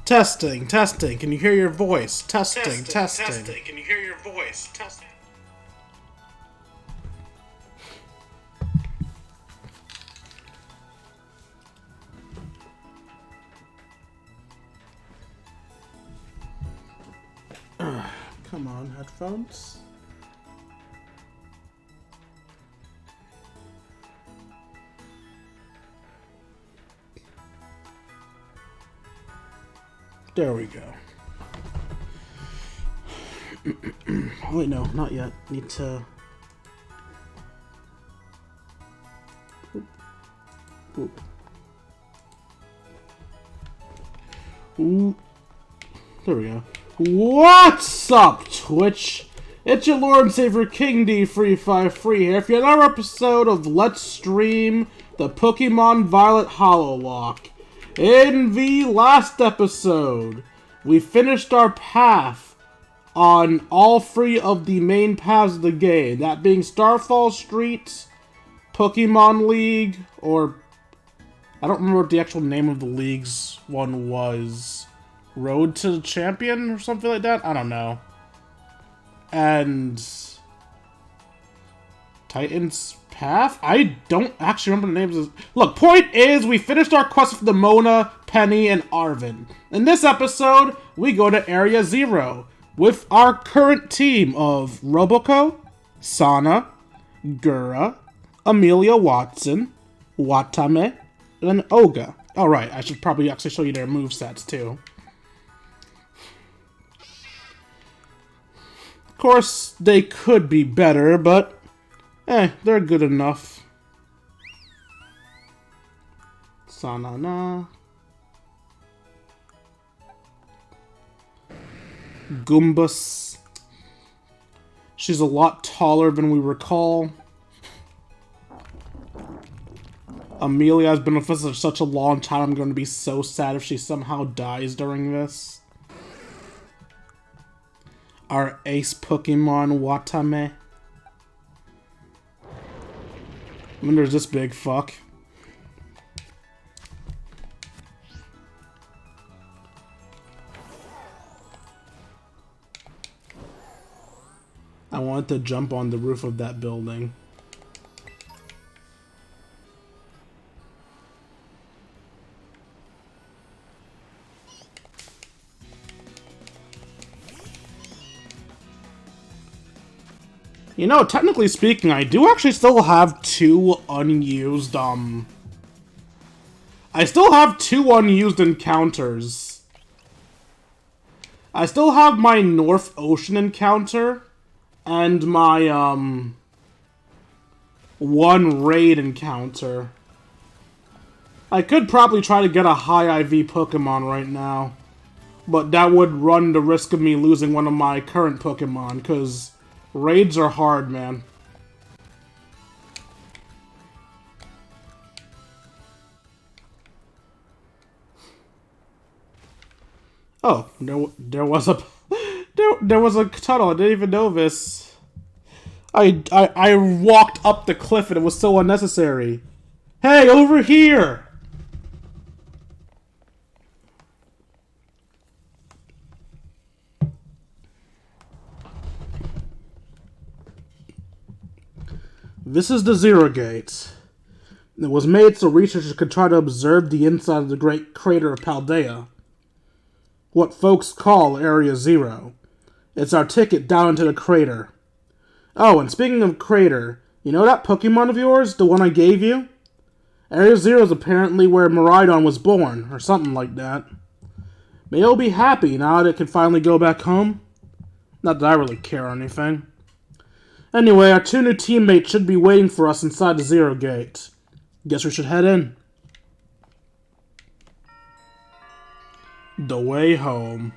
Testing, testing. Can you hear your voice? Testing, testing. Can you hear your voice? Testing. Come on, headphones. There we go. Oh, wait, no, not yet. Need to... Oop. Ooh. There we go. What's up, Twitch? It's your Lord and Savior King D353 here for another episode of Let's Stream the Pokemon Violet Hololock. In the last episode, we finished our path on all three of the main paths of the game, that being Starfall Street, Pokemon League, or I don't remember what the actual name of the league's one was. Road to the Champion or something like that? I don't know. And Titan's Path? I don't actually remember the names of this. Look, point is, we finished our quest for the Mona, Penny, and Arvin. In this episode, we go to Area 0 with our current team of Roboco, Sana, Gura, Amelia Watson, Watame, and Oga. Alright, I should probably actually show you their movesets too. Of course, they could be better, but they're good enough. Sanana. Goombas. She's a lot taller than we recall. Amelia has been with us for such a long time, I'm going to be so sad if she somehow dies during this. Our ace Pokemon, Watame. And then there's this big fuck. I wanted to jump on the roof of that building. You know, technically speaking, I do actually still have two unused, I still have two unused encounters. I still have my North Ocean encounter, and my, one raid encounter. I could probably try to get a high IV Pokemon right now, but that would run the risk of me losing one of my current Pokemon, because raids are hard, man. Oh, there was a there was a tunnel. I didn't even know this. I walked up the cliff and it was so unnecessary. Hey, over here! This is the Zero Gate. It was made so researchers could try to observe the inside of the great crater of Paldea. What folks call Area 0. It's our ticket down into the crater. Oh, and speaking of crater, you know that Pokemon of yours? The one I gave you? Area 0 is apparently where Miraidon was born, or something like that. May it be happy now that it can finally go back home. Not that I really care or anything. Anyway, our two new teammates should be waiting for us inside the Zero Gate. Guess we should head in. The way home.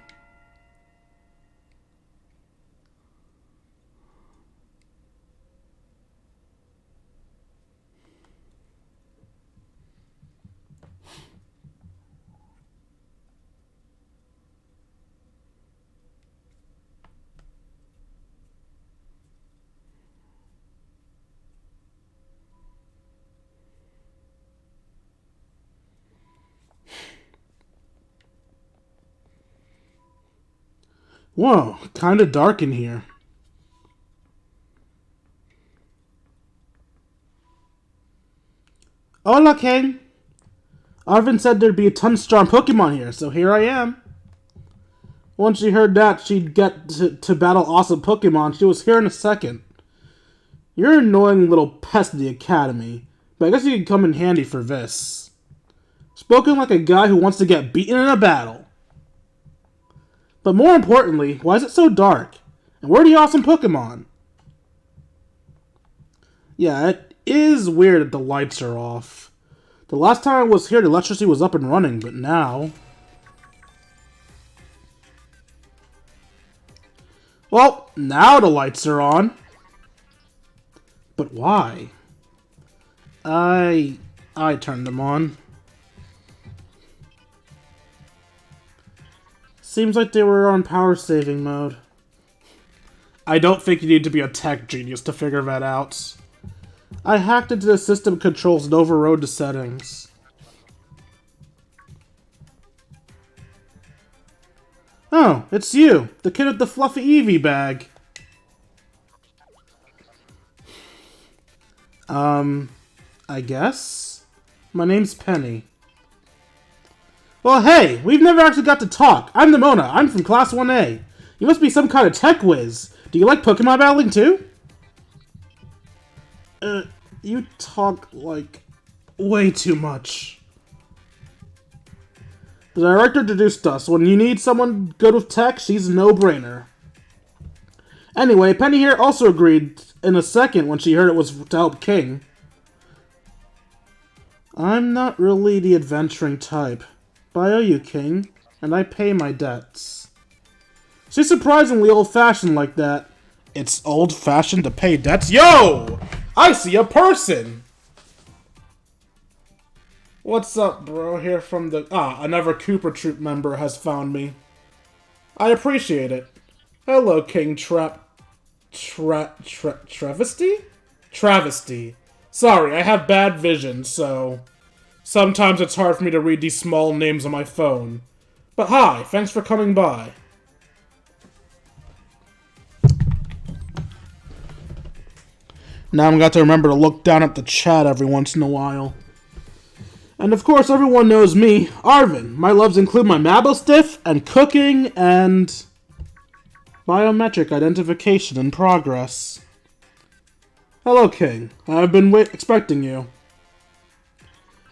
Whoa, kinda dark in here. Hola, King! Arvin said there'd be a ton of strong Pokemon here, so here I am. Once she heard that she'd get to battle awesome Pokemon, she was here in a second. You're an annoying little pest of the Academy, but I guess you could come in handy for this. Spoken like a guy who wants to get beaten in a battle. But more importantly, why is it so dark? And where are the awesome Pokemon? Yeah, it is weird that the lights are off. The last time I was here, the electricity was up and running, but now... Well, now the lights are on. But why? I turned them on. Seems like they were on power saving mode. I don't think you need to be a tech genius to figure that out. I hacked into the system controls and overrode the settings. Oh, it's you, the kid with the fluffy Eevee bag. I guess? My name's Penny. Well, hey, we've never actually got to talk. I'm Nimona. I'm from Class 1A. You must be some kind of tech whiz. Do you like Pokemon battling too? You talk, like, way too much. The director introduced us. When you need someone good with tech, she's a no-brainer. Anyway, Penny here also agreed in a second when she heard it was to help King. I'm not really the adventuring type, but I owe you, King, and I pay my debts. She's surprisingly old-fashioned like that. It's old-fashioned to pay debts? Yo! I see a person! What's up, bro? Here from the... another Cooper Troop member has found me. I appreciate it. Hello, King Travesty? Travesty. Sorry, I have bad vision, so... sometimes it's hard for me to read these small names on my phone. But hi, thanks for coming by. Now I'm got to remember to look down at the chat every once in a while. And of course, everyone knows me, Arvin. My loves include my Mablestiff, and cooking, and... biometric identification in progress. Hello, King. I've been expecting you.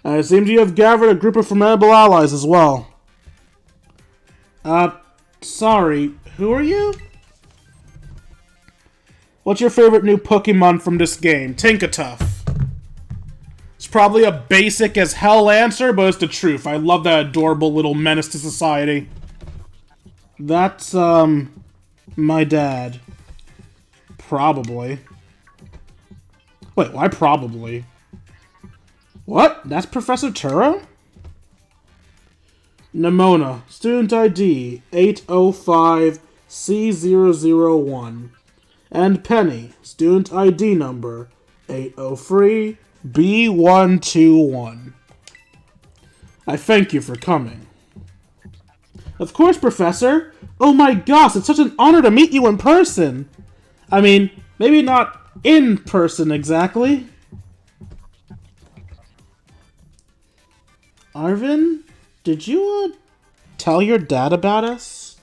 And it seems you have gathered a group of formidable allies as well. Sorry, who are you? What's your favorite new Pokemon from this game? Tinkatuff. It's probably a basic as hell answer, but it's the truth. I love that adorable little menace to society. That's, my dad. Probably. Wait, why probably? What? That's Professor Toro? Nimona, student ID 805C001. And Penny, student ID number 803B121. I thank you for coming. Of course, Professor. Oh my gosh, it's such an honor to meet you in person. I mean, maybe not in person exactly. Arvin, did you, tell your dad about us?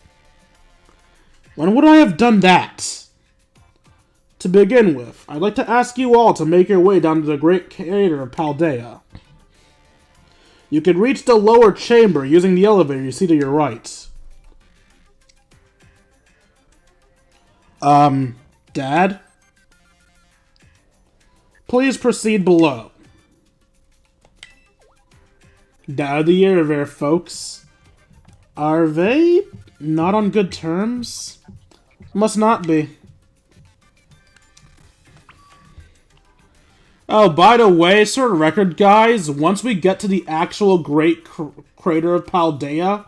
When would I have done that? To begin with, I'd like to ask you all to make your way down to the Great Crater of Paldea. You can reach the lower chamber using the elevator you see to your right. Dad? Please proceed below. Dad of the year there, folks. Are they not on good terms? Must not be. Oh, by the way, sort of record, guys, once we get to the actual Great Crater of Paldea,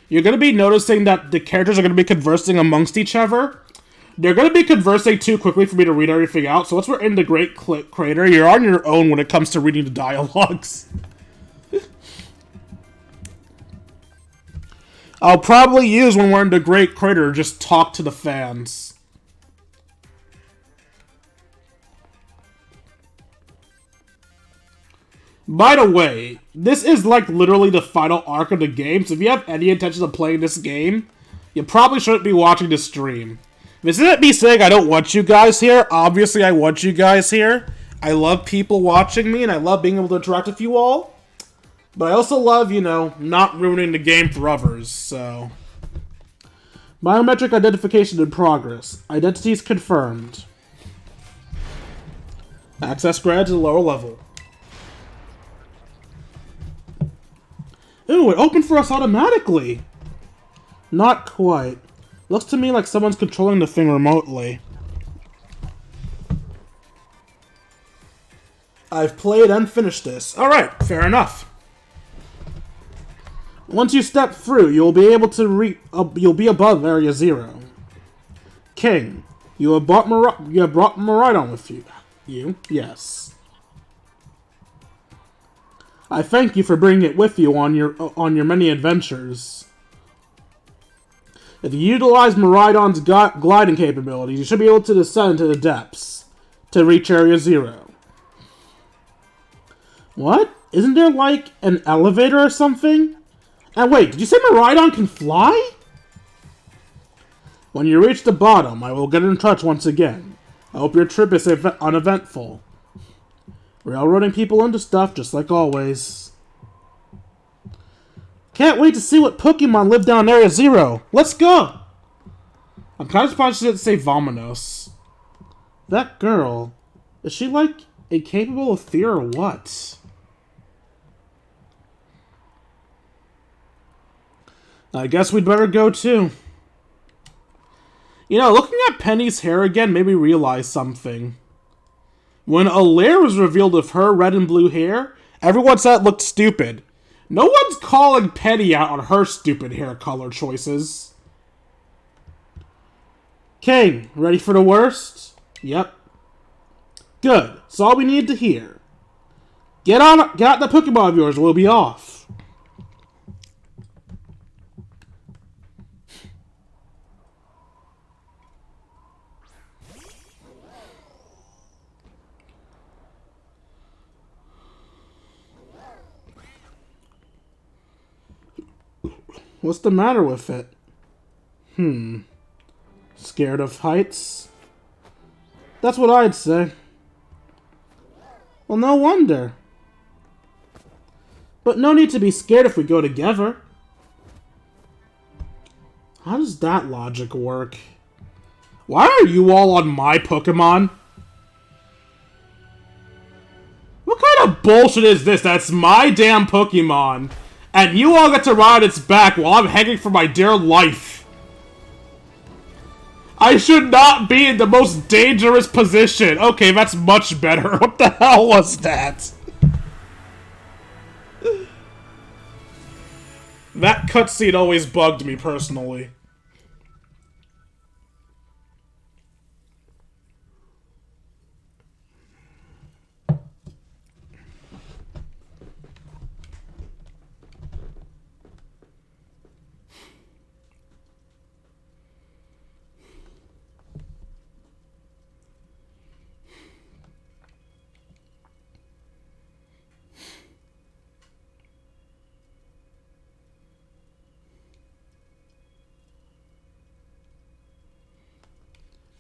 you're going to be noticing that the characters are going to be conversing amongst each other. They're going to be conversing too quickly for me to read everything out, so once we're in the Great Crater, you're on your own when it comes to reading the dialogues. I'll probably use when we're in the Great Crater, just talk to the fans. By the way, this is like literally the final arc of the game, so if you have any intention of playing this game, you probably shouldn't be watching the stream. This isn't me saying I don't want you guys here. Obviously, I want you guys here. I love people watching me, and I love being able to interact with you all. But I also love, you know, not ruining the game for others, so... Biometric identification in progress. Identities confirmed. Access granted to the lower level. Ooh, it opened for us automatically! Not quite. Looks to me like someone's controlling the thing remotely. I've played and finished this. Alright, fair enough. Once you step through, you'll be able to you'll be above Area 0. King, you have brought Maridon with you. Yes. I thank you for bringing it with you on your many adventures. If you utilize Maridon's gliding capabilities, you should be able to descend to the depths to reach Area 0. What? Isn't there like an elevator or something? And wait, did you say Maridon can fly? When you reach the bottom, I will get in touch once again. I hope your trip is uneventful. Railroading people into stuff, just like always. Can't wait to see what Pokemon live down Area 0. Let's go! I'm kind of surprised she didn't say Vominos. That girl, is she like incapable of fear or what? I guess we'd better go too. You know, looking at Penny's hair again made me realize something. When Alaire was revealed with her red and blue hair, everyone said it looked stupid. No one's calling Penny out on her stupid hair color choices. King, ready for the worst? Yep. Good. That's all we need to hear. Get out the Pokemon of yours, we'll be off. What's the matter with it? Scared of heights? That's what I'd say. Well, no wonder. But no need to be scared if we go together. How does that logic work? Why are you all on my Pokemon? What kind of bullshit is this? That's my damn Pokemon. And you all get to ride its back while I'm hanging for my dear life. I should not be in the most dangerous position. Okay, that's much better. What the hell was that? That cutscene always bugged me personally.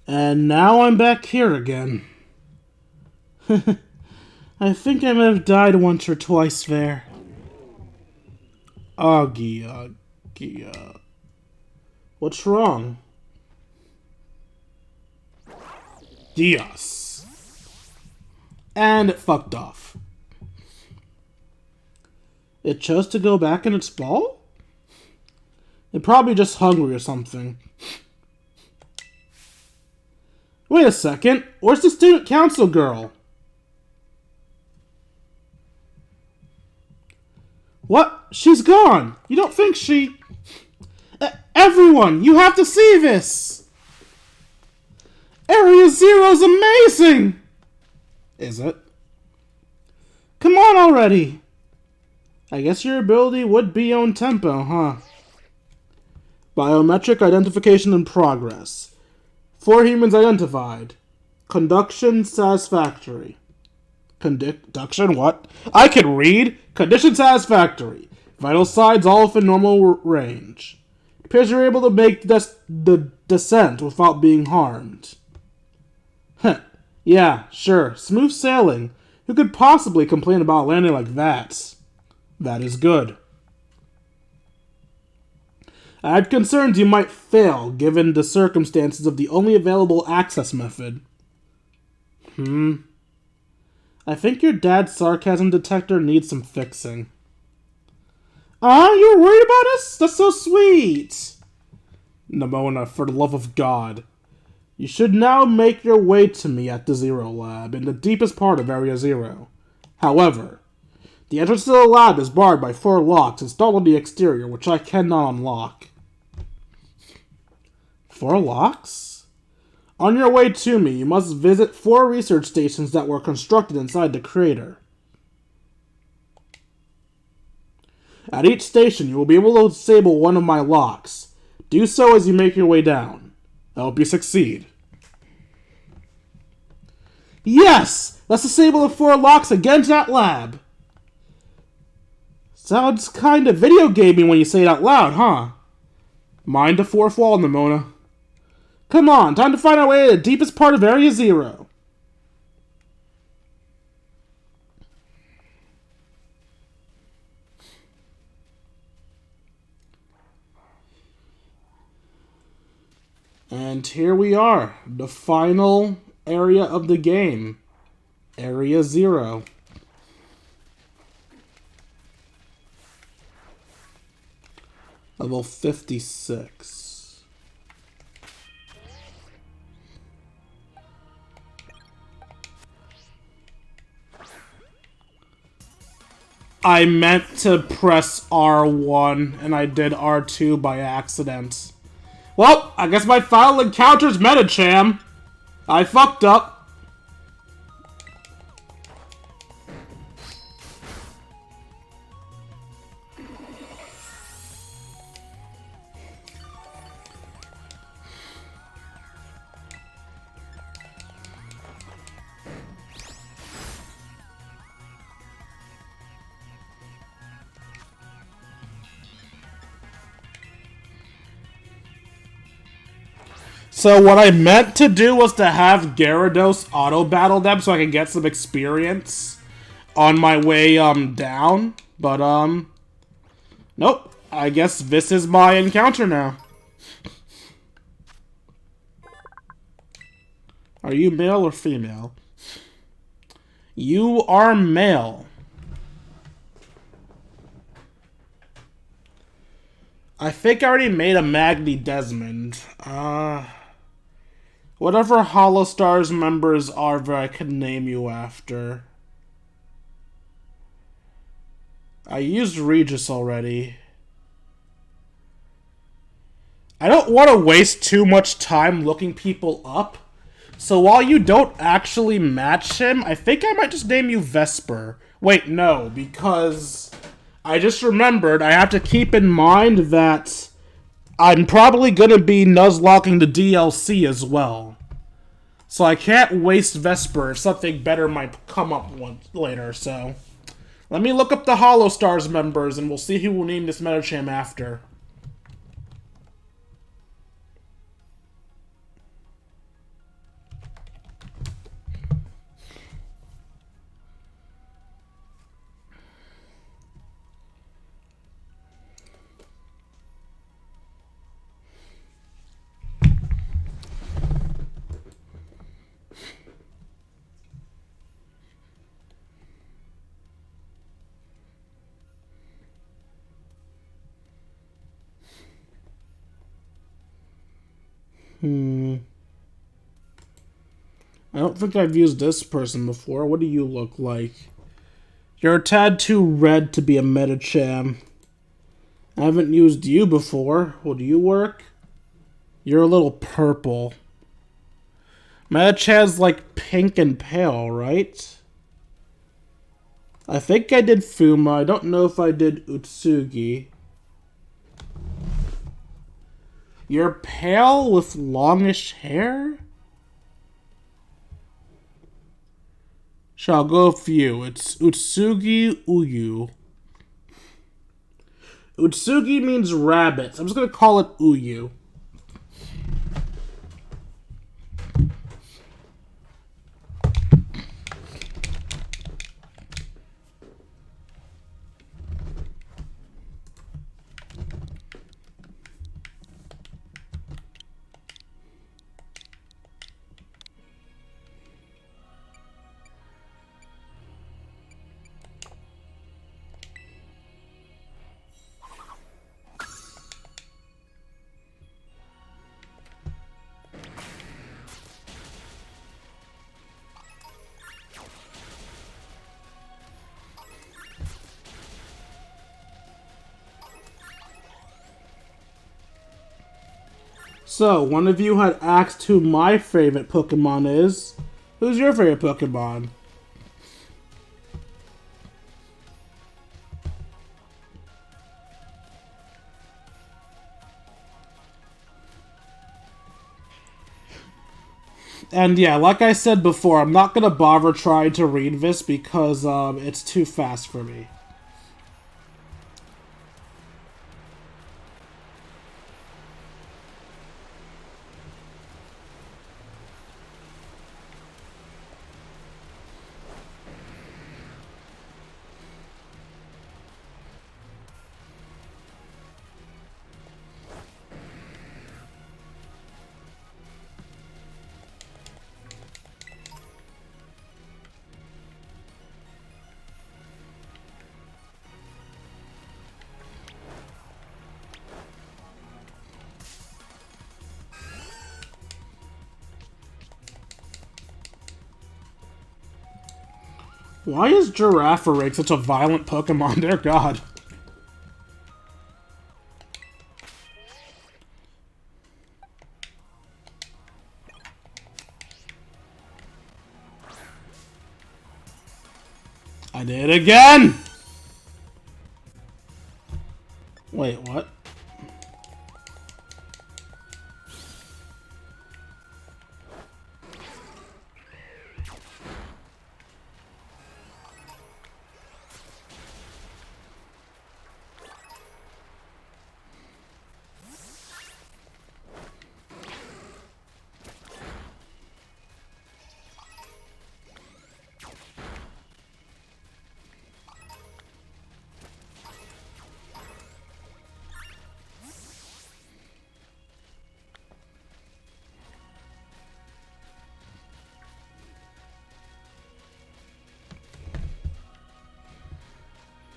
And now I'm back here again. I think I might have died once or twice there. Augie. What's wrong? Dios. And it fucked off. It chose to go back in its ball? It probably just hungry or something. Wait a second, where's the student council girl? What? She's gone! You don't think she... Everyone, you have to see this! Area 0's amazing! Is it? Come on already! I guess your ability would be on tempo, huh? Biometric identification in progress. 4 humans identified. Conduction satisfactory. Conduction what? I can read! Condition satisfactory. Vital signs all within normal range. It appears you're able to make the descent without being harmed. Heh. Yeah, sure. Smooth sailing. Who could possibly complain about landing like that? That is good. I had concerns you might fail, given the circumstances of the only available access method. I think your dad's sarcasm detector needs some fixing. You're worried about us? That's so sweet! Nimona, for the love of God. You should now make your way to me at the Zero Lab, in the deepest part of Area Zero. However, the entrance to the lab is barred by 4 locks installed on the exterior, which I cannot unlock. 4 locks? On your way to me, you must visit 4 research stations that were constructed inside the crater. At each station, you will be able to disable one of my locks. Do so as you make your way down. I hope you succeed. Yes! Let's disable the 4 locks against that lab. Sounds kind of video gaming when you say it out loud, huh? Mind the 4th wall, Nimona. Come on, time to find our way to the deepest part of Area Zero. And here we are, the final area of the game, Area Zero. Level 56. I meant to press R1 and I did R2 by accident. Well, I guess my final encounter's Metacham. I fucked up. So what I meant to do was to have Gyarados auto-battle them so I could get some experience on my way down. But nope. I guess this is my encounter now. Are you male or female? You are male. I think I already made a Magni Desmond. Whatever Holostars members are that I could name you after. I used Regis already. I don't want to waste too much time looking people up. So while you don't actually match him, I think I might just name you Vesper. Wait, no, because I just remembered I have to keep in mind that I'm probably going to be nuzlocking the DLC as well. So I can't waste Vesper if something better might come up later, so let me look up the Holostars members and we'll see who will name this Metacham after. I don't think I've used this person before. What do you look like? You're a tad too red to be a Metacham. I haven't used you before. Will you work? You're a little purple. Metacham's like pink and pale, right? I think I did Fuma. I don't know if I did Utsugi. You're pale with longish hair? Shall go for you. It's Utsugi Uyu. Utsugi means rabbit. I'm just gonna call it Uyu. So, one of you had asked who my favorite Pokemon is. Who's your favorite Pokemon? And yeah, like I said before, I'm not gonna bother trying to read this because it's too fast for me. Why is Girafarig such a violent Pokemon? Dear God. I did it again! Wait, what?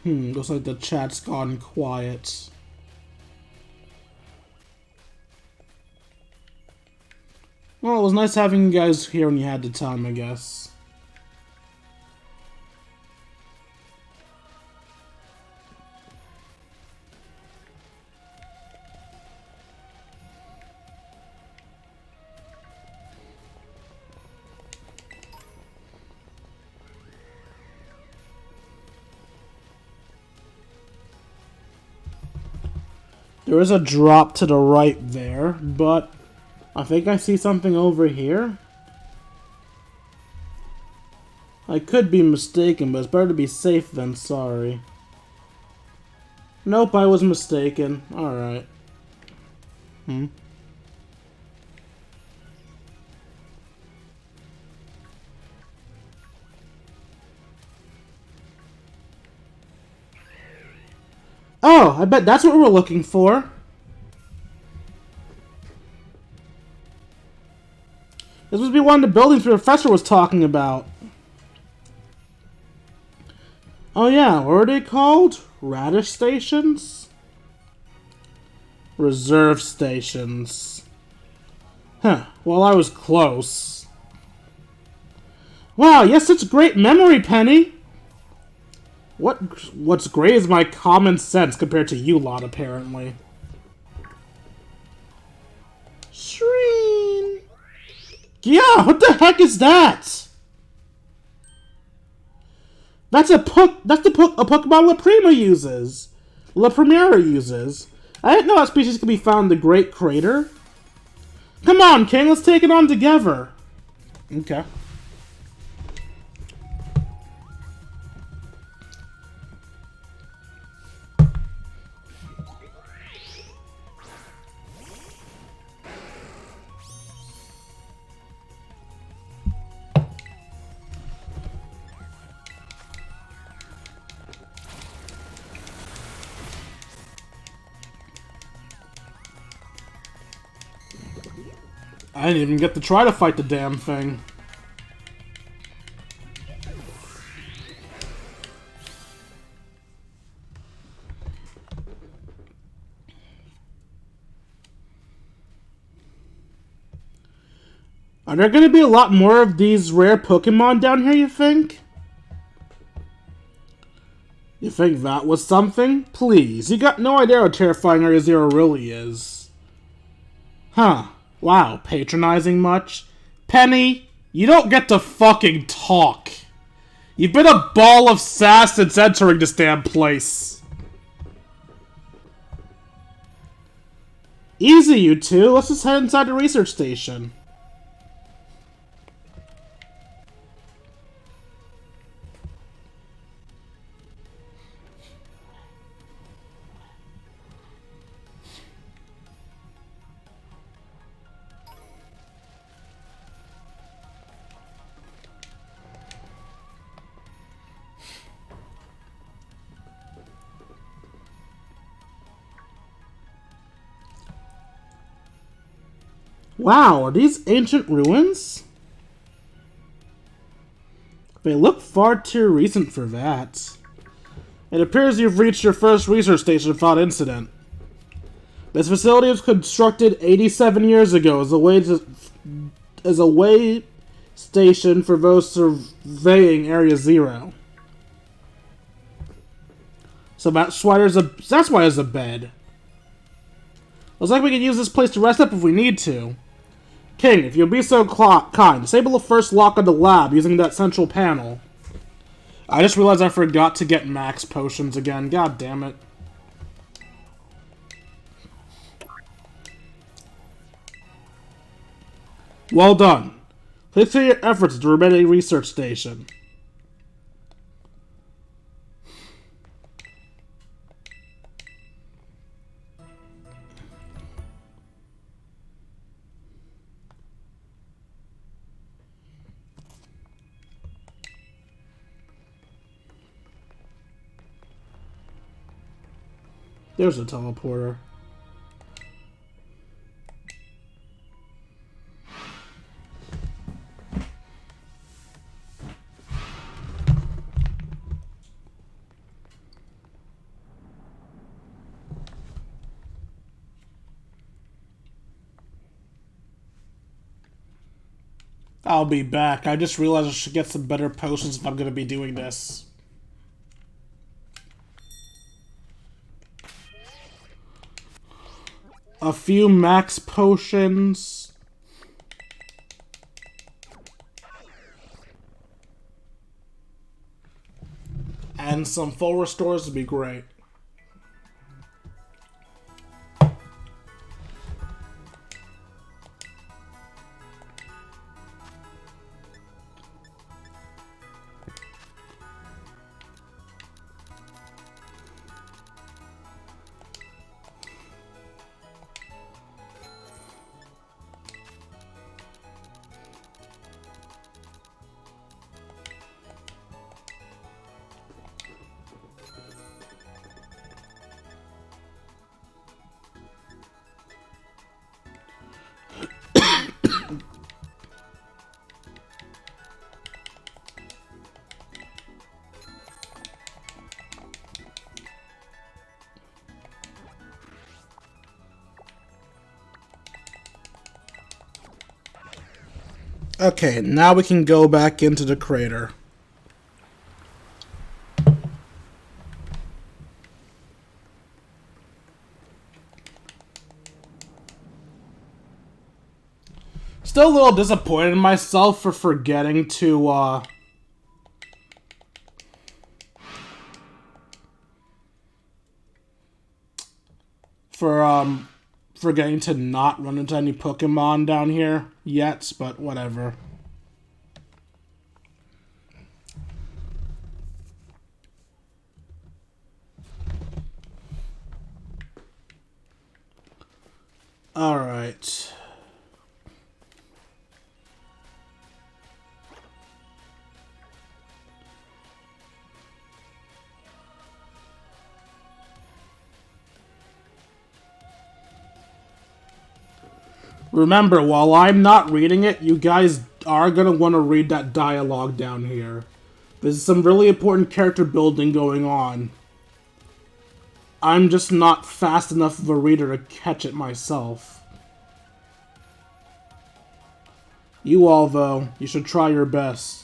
Looks like the chat's gone quiet. Well, it was nice having you guys here when you had the time, I guess. There is a drop to the right there, but I think I see something over here. I could be mistaken, but it's better to be safe than sorry. Nope, I was mistaken. Alright. Oh, I bet that's what we're looking for. This must be one of the buildings the professor was talking about. Oh yeah, what are they called? Radish stations? Reserve stations. Huh, well I was close. Wow, yes, such great memory, Penny! What's great is my common sense compared to you lot, apparently. Shreen! Yeah, what the heck is that? That's a Pokemon La Primera uses. I didn't know that species could be found in the Great Crater. Come on, King, let's take it on together. Okay. I didn't even get to try to fight the damn thing. Are there going to be a lot more of these rare Pokemon down here, you think? You think that was something? Please, you got no idea how terrifying Area Zero really is. Huh. Wow, patronizing much? Penny, you don't get to fucking talk. You've been a ball of sass since entering this damn place. Easy, you two. Let's just head inside the research station. Wow, are these ancient ruins? They look far too recent for that. It appears you've reached your first research station without incident. This facility was constructed 87 years ago as a way station for those surveying Area Zero. So that's why there's a bed. Looks like we can use this place to rest up if we need to. King, if you'll be so kind, disable the first lock on the lab using that central panel. I just realized I forgot to get max potions again. God damn it. Well done. Please see your efforts to remedy research station. There's a teleporter. I'll be back. I just realized I should get some better potions if I'm going to be doing this. A few max potions. And some full restores would be great. Okay, now we can go back into the crater. Still a little disappointed in myself for forgetting to, for forgetting to not run into any Pokemon down here yet, but whatever. Alright. Remember, while I'm not reading it, you guys are going to want to read that dialogue down here. There's some really important character building going on. I'm just not fast enough of a reader to catch it myself. You all, though, you should try your best.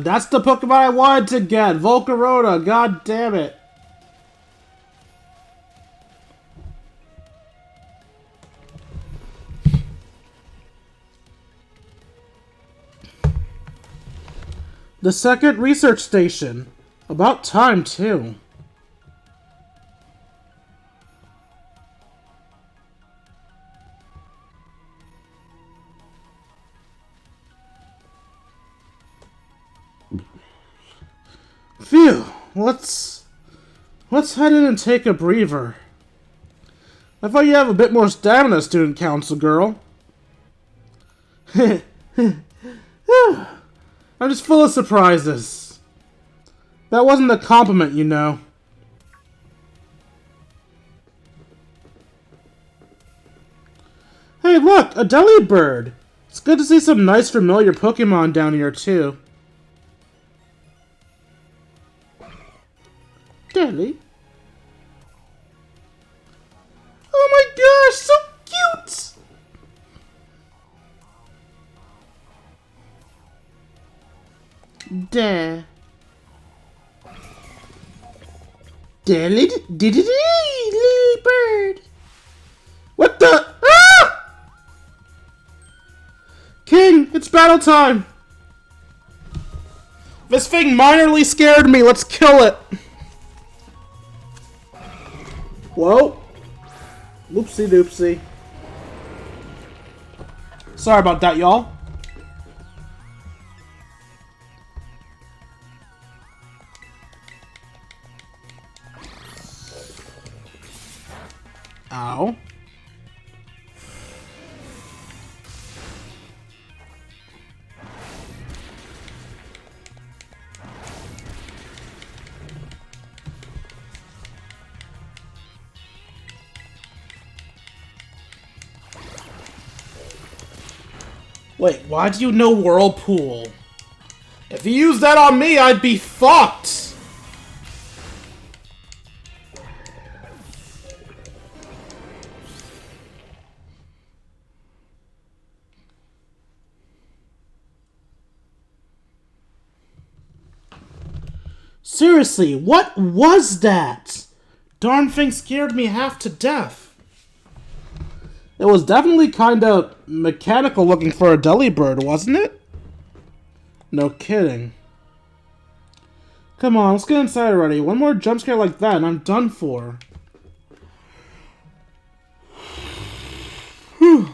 That's the Pokemon I wanted to get! Volcarona, god damn it! The second research station. About time, too. Phew, let's head in and take a breather. I thought you'd have a bit more stamina, student council girl. I'm just full of surprises. That wasn't a compliment, you know. Hey, look, a Delibird. It's good to see some nice familiar Pokemon down here, too. Deli? Oh my gosh, so cute! There. Deli bird. What the? Ah! King, it's battle time. This thing minorly scared me. Let's kill it. Whoa. Whoopsie doopsie. Sorry about that, y'all. Ow. Wait, why do you know Whirlpool? If you used that on me, I'd be fucked! Seriously, what was that? Darn thing scared me half to death. It was definitely kinda mechanical looking for a Delibird, wasn't it? No kidding. Come on, let's get inside already. One more jump scare like that and I'm done for. Whew.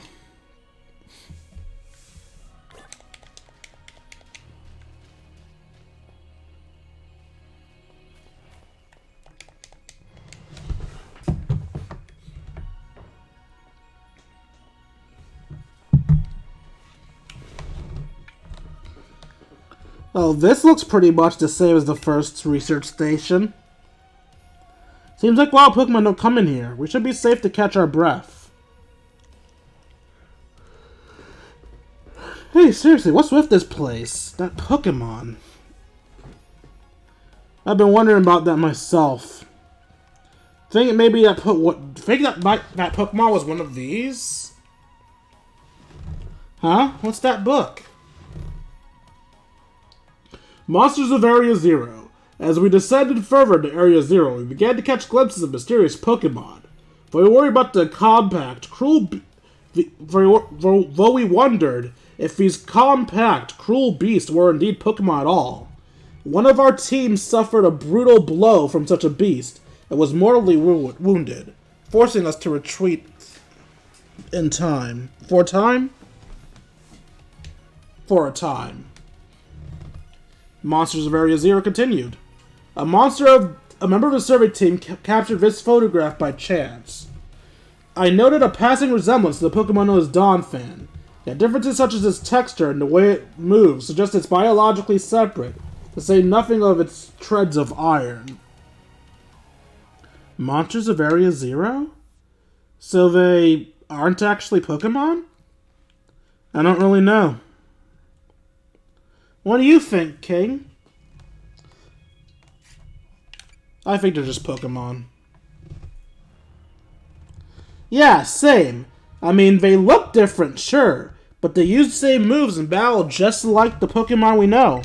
Oh, this looks pretty much the same as the first research station. Seems like wild Pokemon don't come in here. We should be safe to catch our breath. Hey, seriously, what's with this place? That Pokemon. I've been wondering about that myself. Think maybe that that Pokemon was one of these? Huh? What's that book? Monsters of Area Zero. As we descended further into Area Zero, we began to catch glimpses of mysterious Pokemon. Though we worried about the compact, cruel... Though we wondered if these compact, cruel beasts were indeed Pokemon at all. One of our team suffered a brutal blow from such a beast and was mortally wounded, forcing us to retreat in time. For a time? For a time. Monsters of Area Zero continued. A member of the survey team captured this photograph by chance. I noted a passing resemblance to the Pokemon known as Donphan. Yet differences such as its texture and the way it moves suggest it's biologically separate, to say nothing of its treads of iron. Monsters of Area Zero? So they aren't actually Pokemon? I don't really know. What do you think, King? I think they're just Pokemon. Yeah, same. I mean, they look different, sure, but they use the same moves in battle just like the Pokemon we know.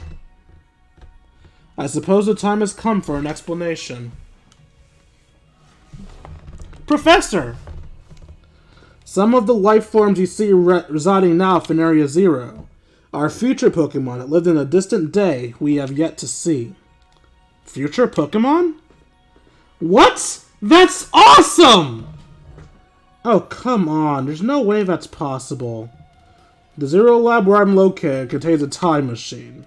I suppose the time has come for an explanation. Professor! Some of the life forms you see residing now in Area Zero are future Pokemon that lived in a distant day we have yet to see. Future Pokemon? What? That's awesome! Oh, come on. There's no way that's possible. The Zero Lab where I'm located contains a time machine.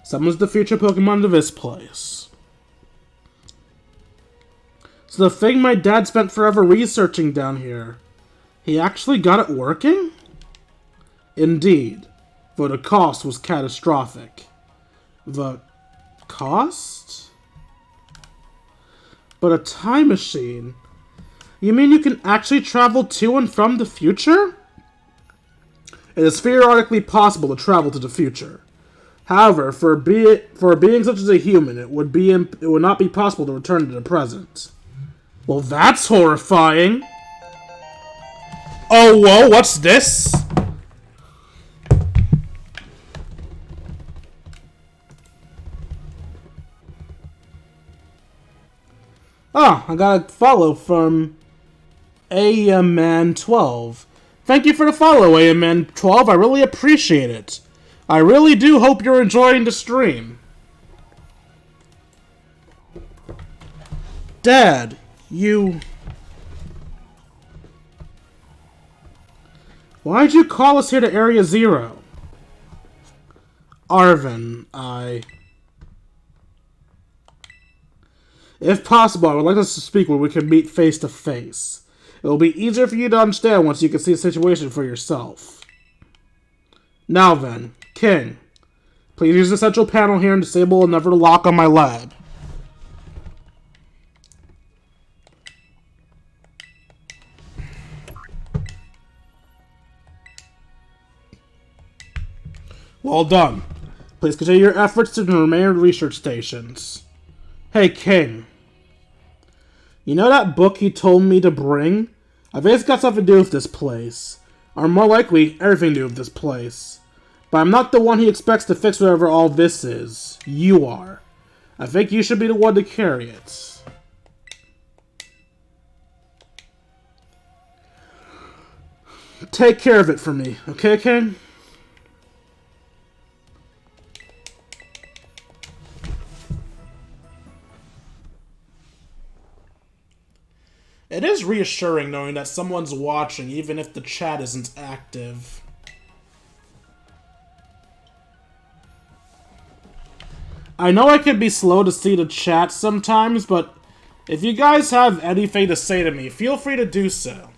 Summons the future Pokemon to this place. So the thing my dad spent forever researching down here, he actually got it working? Indeed. Though the cost was catastrophic. The cost? But a time machine? You mean you can actually travel to and from the future? It is theoretically possible to travel to the future. However, for a being such as a human, it would not be possible to return to the present. Well, that's horrifying. Oh, whoa, what's this? Ah, I got a follow from AMN12. Thank you for the follow, AMN12. I really appreciate it. I really do hope you're enjoying the stream. Dad, why'd you call us here to Area Zero? Arvin, If possible, I would like us to speak where we can meet face to face. It will be easier for you to understand once you can see the situation for yourself. Now then, King, please use the central panel here and disable another lock on my lab. Well done. Please continue your efforts to the remaining research stations. Hey, King. You know that book he told me to bring? I think it's got something to do with this place. Or more likely, everything to do with this place. But I'm not the one he expects to fix whatever all this is. You are. I think you should be the one to carry it. Take care of it for me, okay, King? It is reassuring knowing that someone's watching, even if the chat isn't active. I know I can be slow to see the chat sometimes, but if you guys have anything to say to me, feel free to do so.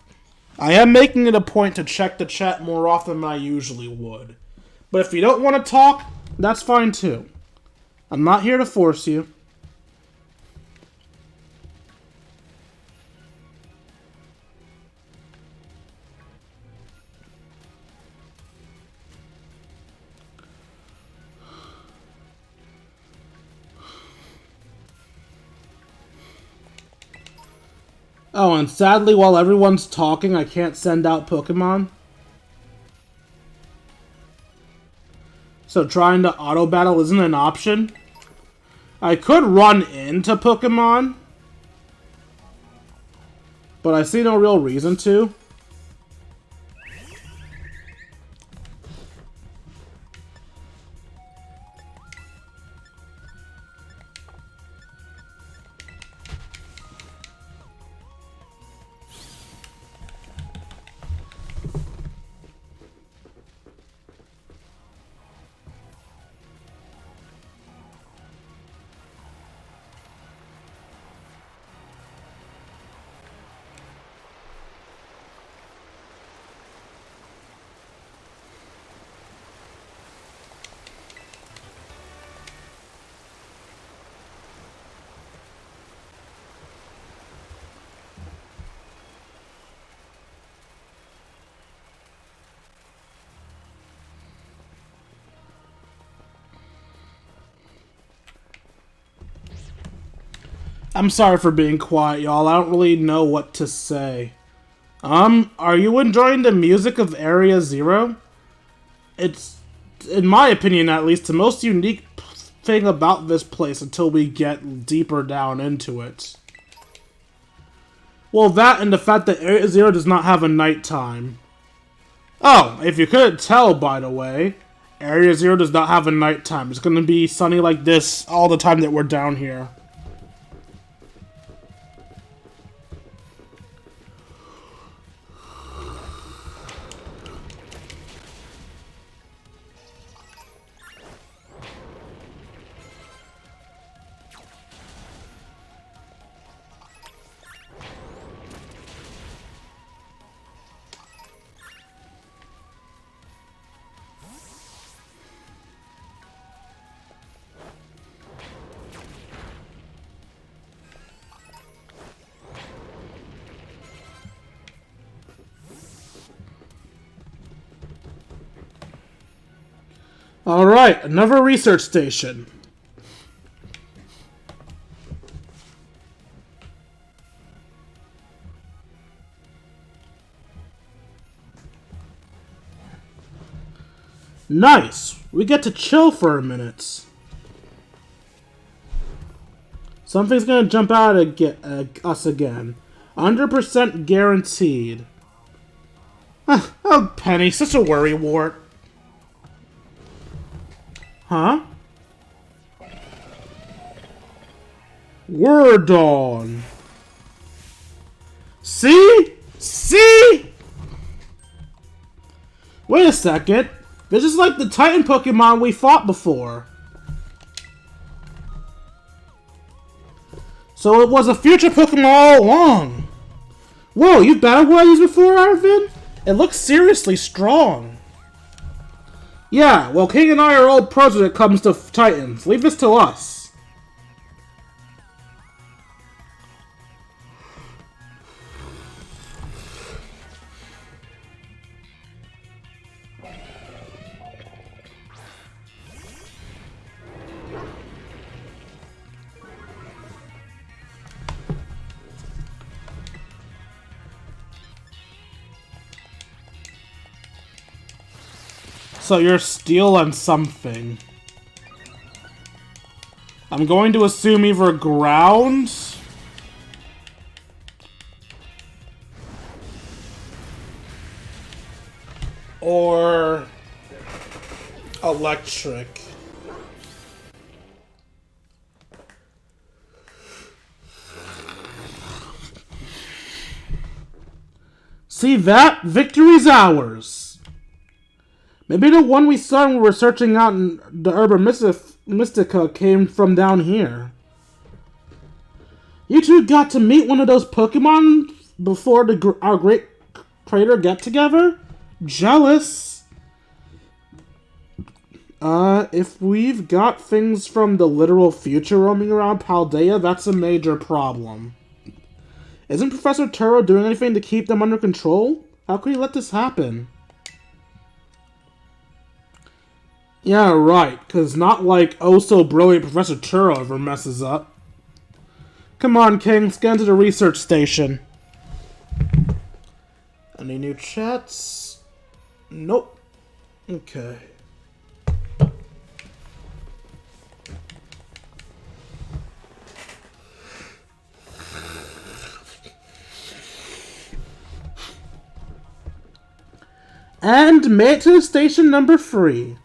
I am making it a point to check the chat more often than I usually would. But if you don't want to talk, that's fine too. I'm not here to force you. Oh, and sadly, while everyone's talking, I can't send out Pokemon. So trying to auto-battle isn't an option. I could run into Pokemon, but I see no real reason to. I'm sorry for being quiet, y'all. I don't really know what to say. Are you enjoying the music of Area Zero? It's, in my opinion at least, the most unique thing about this place until we get deeper down into it. Well, that and the fact that Area Zero does not have a nighttime. Oh, if you couldn't tell, by the way, Area Zero does not have a nighttime. It's gonna be sunny like this all the time that we're down here. Alright, another research station. Nice! We get to chill for a minute. Something's gonna jump out at us again. 100% guaranteed. Oh, Penny, such a worrywart. Huh? Word on. See? See? Wait a second. This is like the Titan Pokemon we fought before. So it was a future Pokemon all along. Whoa, you've battled one of these before, Arvin? It looks seriously strong. Yeah, well, King and I are old pros when it comes to Titans. Leave this to us. So you're stealing something. I'm going to assume either ground or electric. See that? Victory's ours. Maybe the one we saw when we were searching out in the Urban Mystica came from down here. You two got to meet one of those Pokemon before our great crater get-together? Jealous. If we've got things from the literal future roaming around Paldea, that's a major problem. Isn't Professor Toro doing anything to keep them under control? How could he let this happen? Yeah, right, because not like oh-so-brilliant Professor Toro ever messes up. Come on, King, let's get into the research station. Any new chats? Nope. Okay. And made it to station number 3.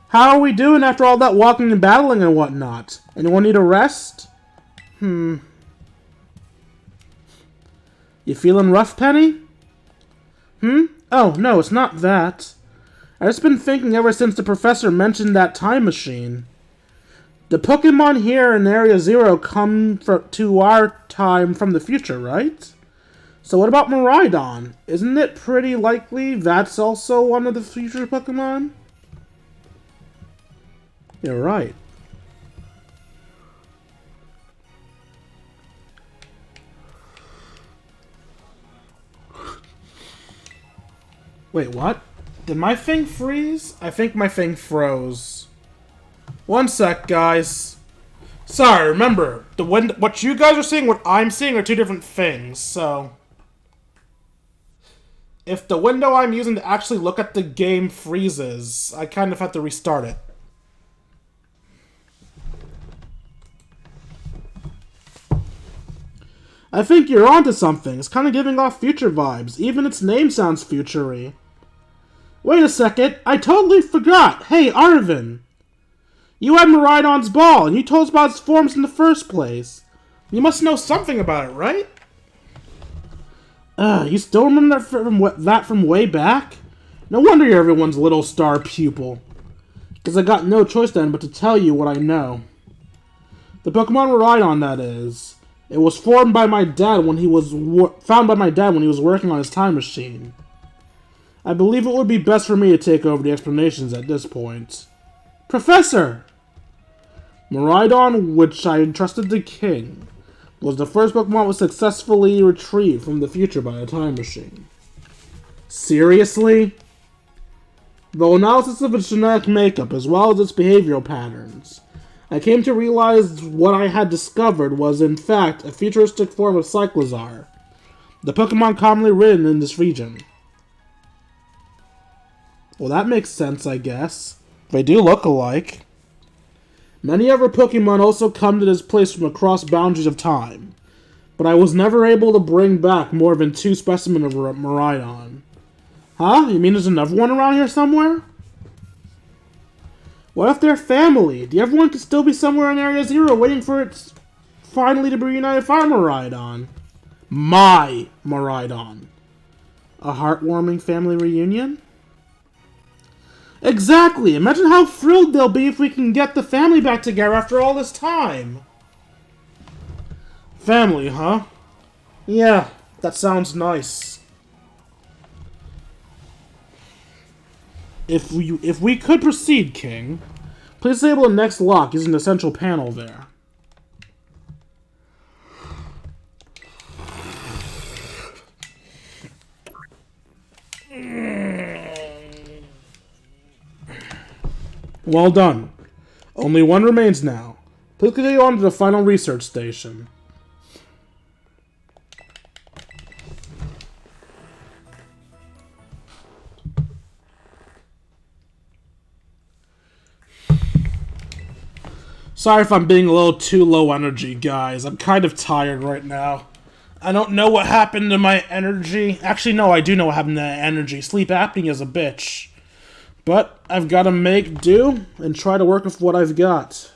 How are we doing after all that walking and battling and whatnot? Anyone need a rest? You feeling rough, Penny? Oh, no, it's not that. I've just been thinking ever since the professor mentioned that time machine. The Pokemon here in Area 0 come to our time from the future, right? So what about Miraidon? Isn't it pretty likely that's also one of the future Pokemon? You're right. Wait, what? Did my thing freeze? I think my thing froze. One sec, guys. Sorry, remember, what you guys are seeing, what I'm seeing are two different things, so... If the window I'm using to actually look at the game freezes, I kind of have to restart it. I think you're onto something. It's kind of giving off future vibes. Even its name sounds future-y. Wait a second. I totally forgot. Hey, Arvin. You had Miraidon's ball, and you told us about its forms in the first place. You must know something about it, right? You still remember that from way back? No wonder you're everyone's little star pupil. Because I got no choice then but to tell you what I know. The Pokemon Miraidon, that is. It was formed by my dad when he was found by my dad when he was working on his time machine. I believe it would be best for me to take over the explanations at this point. Professor! Miraidon, which I entrusted to King, was the first Pokemon was successfully retrieved from the future by a time machine. Seriously? The analysis of its genetic makeup as well as its behavioral patterns, I came to realize what I had discovered was in fact a futuristic form of Cyclizar, the Pokemon commonly ridden in this region. Well, that makes sense, I guess. They do look alike. Many other Pokemon also come to this place from across boundaries of time, but I was never able to bring back more than 2 specimens of Miraidon. Huh? You mean there's another one around here somewhere? What if they're family? The everyone could still be somewhere in Area 0 waiting for it finally to be reunited with our Miraidon. My Miraidon. A heartwarming family reunion? Exactly! Imagine how thrilled they'll be if we can get the family back together after all this time. Family, huh? Yeah, that sounds nice. If we could proceed, King, please disable the next lock using the central panel there. Well done. Only one remains now. Please continue on to the final research station. Sorry if I'm being a little too low energy, guys. I'm kind of tired right now. I don't know what happened to my energy. Actually, no, I do know what happened to my energy. Sleep apnea is a bitch. But I've got to make do and try to work with what I've got.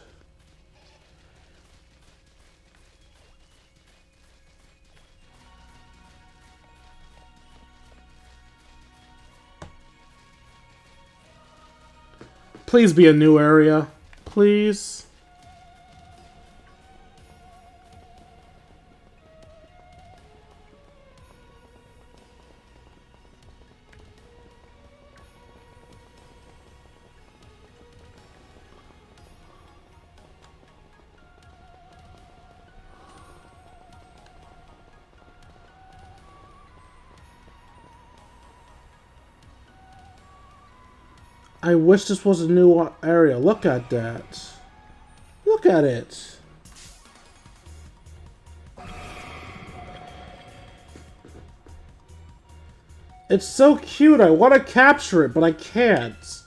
Please be a new area. Please. I wish this was a new area. Look at that. Look at it. It's so cute. I want to capture it, but I can't.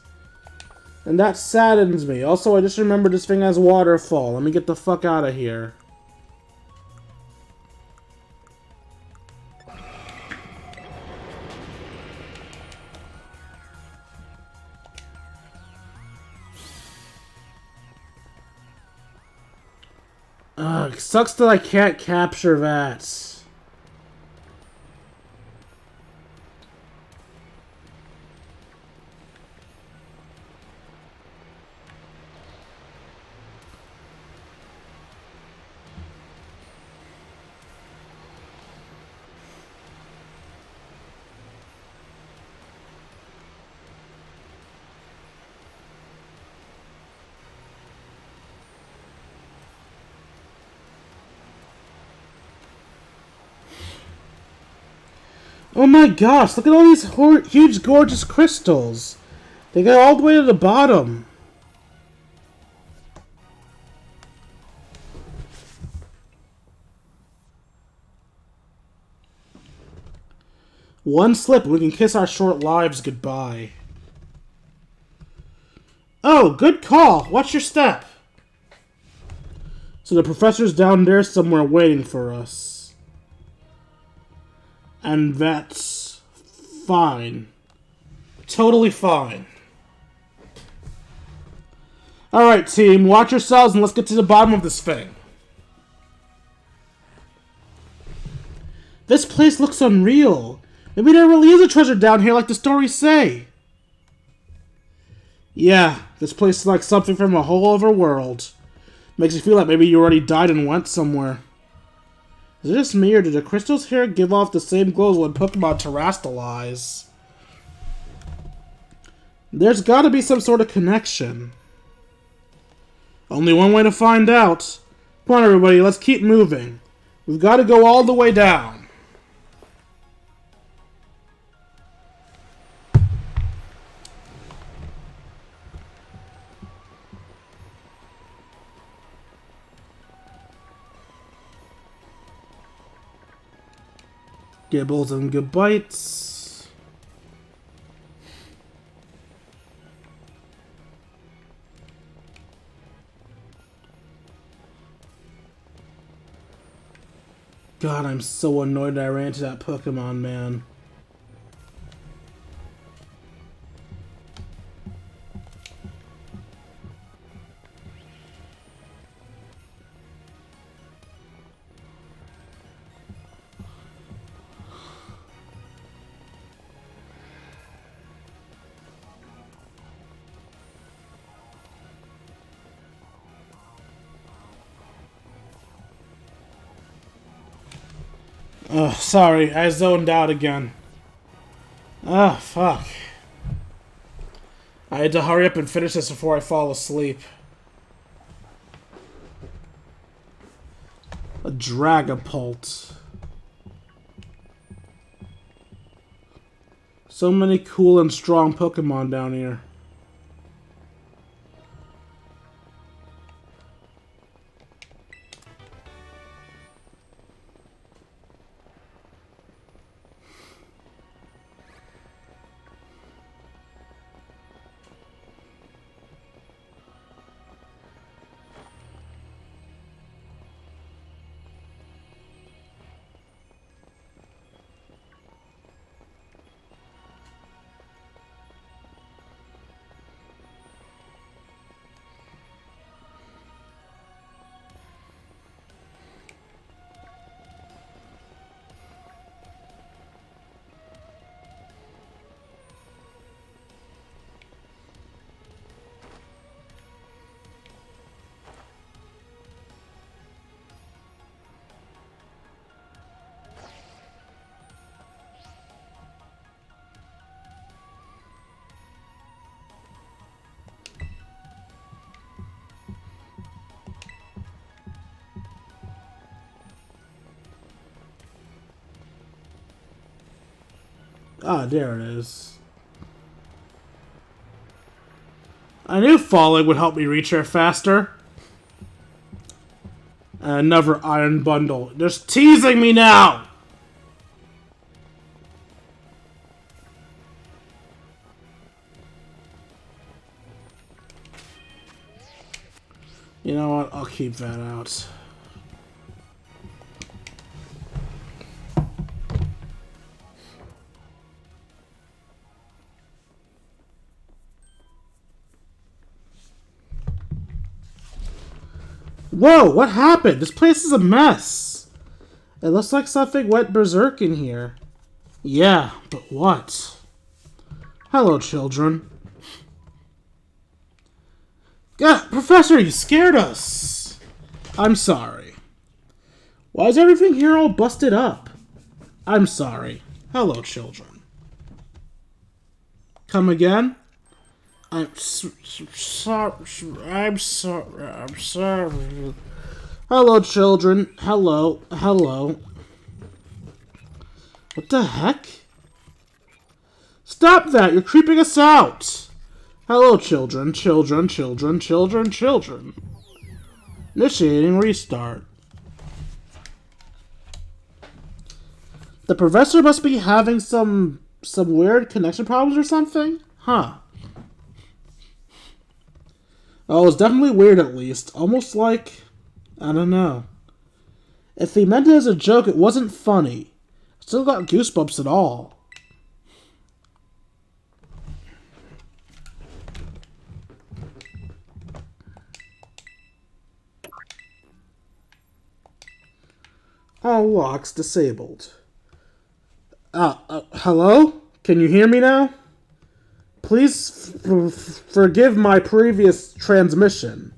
And that saddens me. Also, I just remembered this thing has waterfall. Let me get the fuck out of here. Ugh, sucks that I can't capture that. Oh my gosh, look at all these huge, gorgeous crystals. They go all the way to the bottom. One slip and we can kiss our short lives goodbye. Oh, good call. Watch your step. So the professor's down there somewhere waiting for us. And that's fine. Totally fine. Alright, team. Watch yourselves and let's get to the bottom of this thing. This place looks unreal. Maybe there really is a treasure down here like the stories say. Yeah, this place is like something from a whole other world. Makes you feel like maybe you already died and went somewhere. Is it just me, or do the crystals here give off the same glow as when Pokemon terrestrialize? There's gotta be some sort of connection. Only one way to find out. Come on, everybody, let's keep moving. We've got to go all the way down. Gibbles and good bites. God, I'm so annoyed that I ran into that Pokemon, man. Ugh, sorry, I zoned out again. Ah, fuck. I had to hurry up and finish this before I fall asleep. A Dragapult. So many cool and strong Pokemon down here. Ah, there it is. I knew falling would help me reach her faster. Another iron bundle. Just teasing me now! You know what? I'll keep that out. Whoa, what happened? This place is a mess. It looks like something went berserk in here. Yeah, but what? Hello, children. Professor, you scared us. I'm sorry. Why is everything here all busted up? I'm sorry. Hello, children. Come again? I'm sorry. I'm sorry. I'm sorry. Hello, children. Hello. Hello. What the heck? Stop that! You're creeping us out! Hello, children. Children. Children. Children. Children. Initiating restart. The professor must be having some weird connection problems or something? Huh. Oh, it's definitely weird at least. Almost like... I don't know. If he meant it as a joke, it wasn't funny. Still got goosebumps at all. All locks disabled. Hello? Can you hear me now? Please forgive my previous transmission.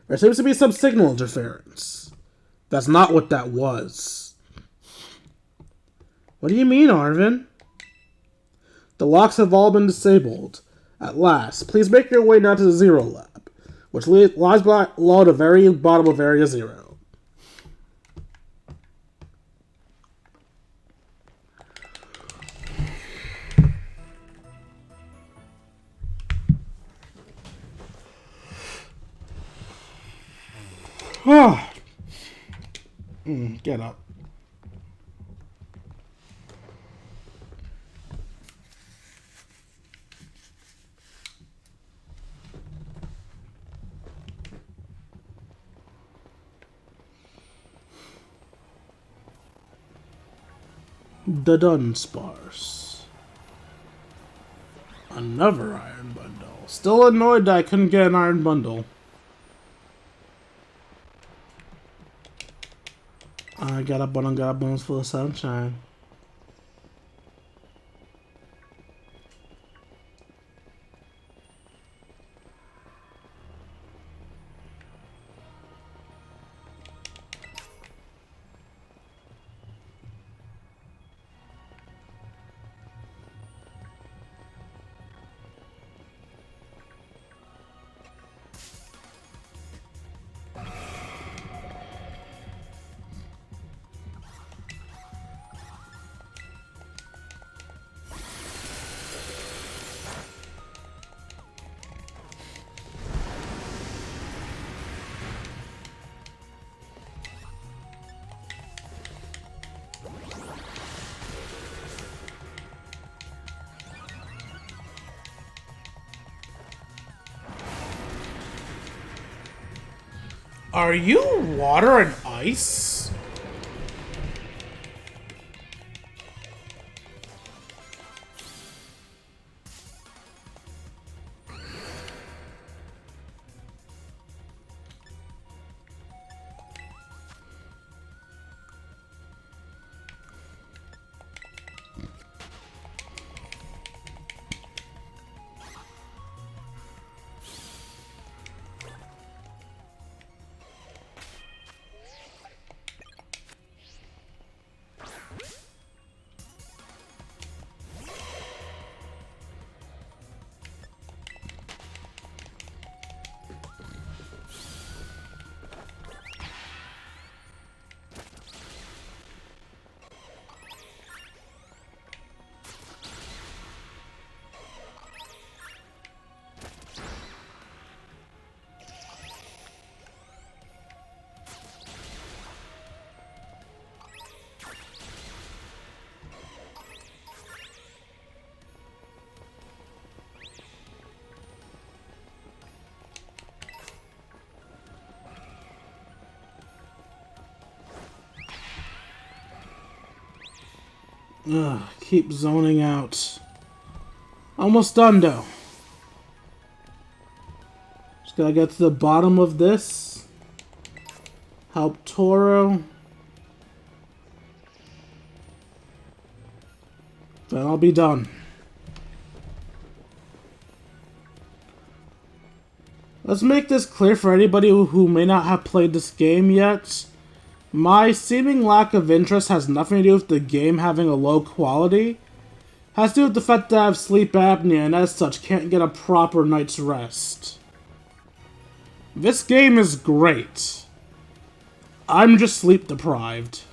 There seems to be some signal interference. That's not what that was. What do you mean, Arvin? The locks have all been disabled. At last, please make your way down to the Zero Lab, which lies below the very bottom of Area 0. Get up. The Dunspars. Another iron bundle. Still annoyed that I couldn't get an iron bundle. I got a bundle full of sunshine. Are you water and ice? Ugh, keep zoning out. Almost done, though. Just gotta get to the bottom of this. Help Toro. Then I'll be done. Let's make this clear for anybody who may not have played this game yet. My seeming lack of interest has nothing to do with the game having a low quality. It has to do with the fact that I have sleep apnea and as such can't get a proper night's rest. This game is great. I'm just sleep deprived.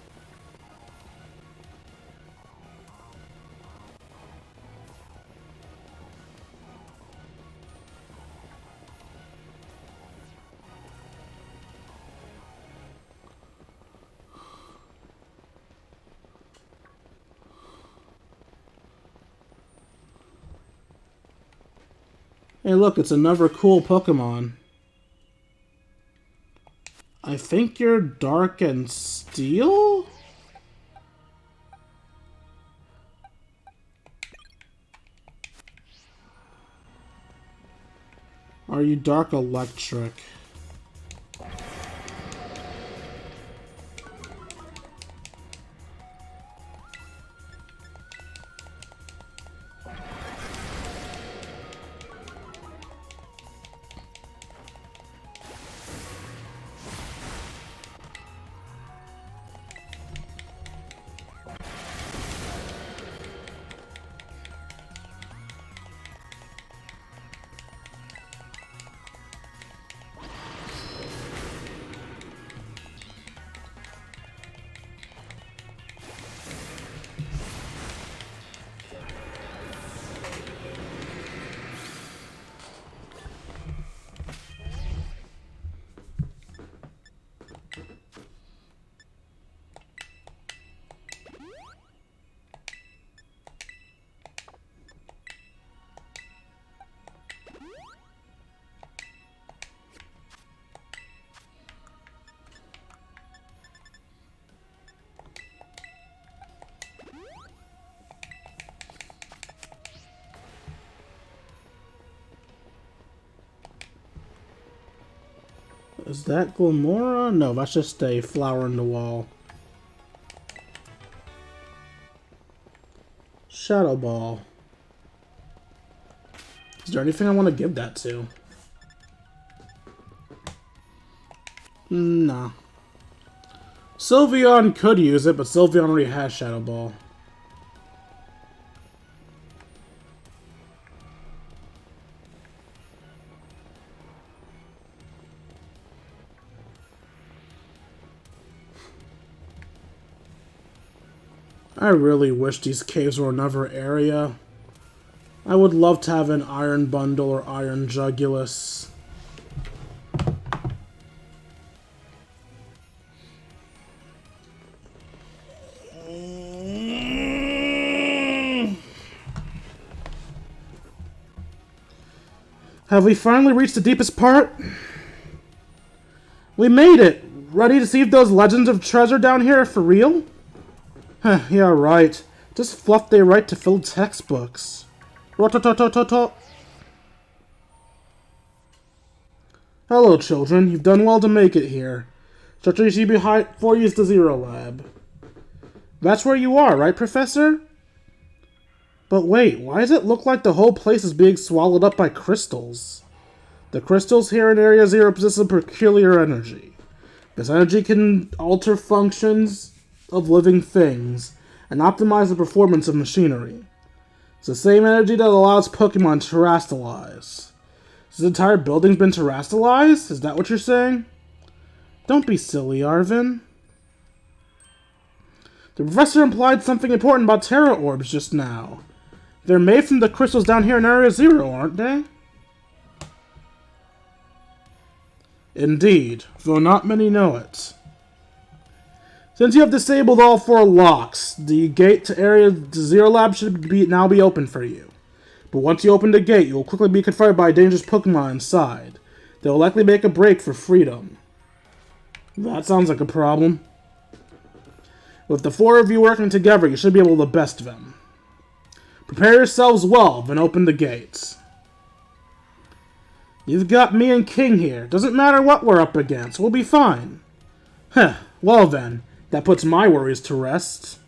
Hey look, it's another cool Pokemon. I think you're Dark and Steel? Are you Dark Electric? Is that Glamora? No, that's just a flower in the wall. Shadow Ball. Is there anything I want to give that to? Nah. Sylveon could use it, but Sylveon already has Shadow Ball. I really wish these caves were another area. I would love to have an Iron Bundle or Iron Jugulus. Have we finally reached the deepest part? We made it! Ready to see if those legends of treasure down here are for real? Yeah, right. Just fluff they write to fill textbooks. Hello, children. You've done well to make it here. Structure you see behind for you is the Zero Lab. That's where you are, right, Professor? But wait, why does it look like the whole place is being swallowed up by crystals? The crystals here in Area Zero possess a peculiar energy. This energy can alter functions of living things and optimize the performance of machinery. It's the same energy that allows Pokemon to terrestrialize. Has this entire building's been terrestrialized? Is that what you're saying? Don't be silly, Arvin. The professor implied something important about Terra Orbs just now. They're made from the crystals down here in Area Zero, aren't they? Indeed, though not many know it. Since you have disabled all 4 locks, the gate to Area Zero Lab should now be open for you. But once you open the gate, you will quickly be confronted by a dangerous Pokemon inside. They will likely make a break for freedom. That sounds like a problem. With the 4 of you working together, you should be able to best them. Prepare yourselves well, then open the gates. You've got me and King here. Doesn't matter what we're up against. We'll be fine. Heh. Well then, that puts my worries to rest.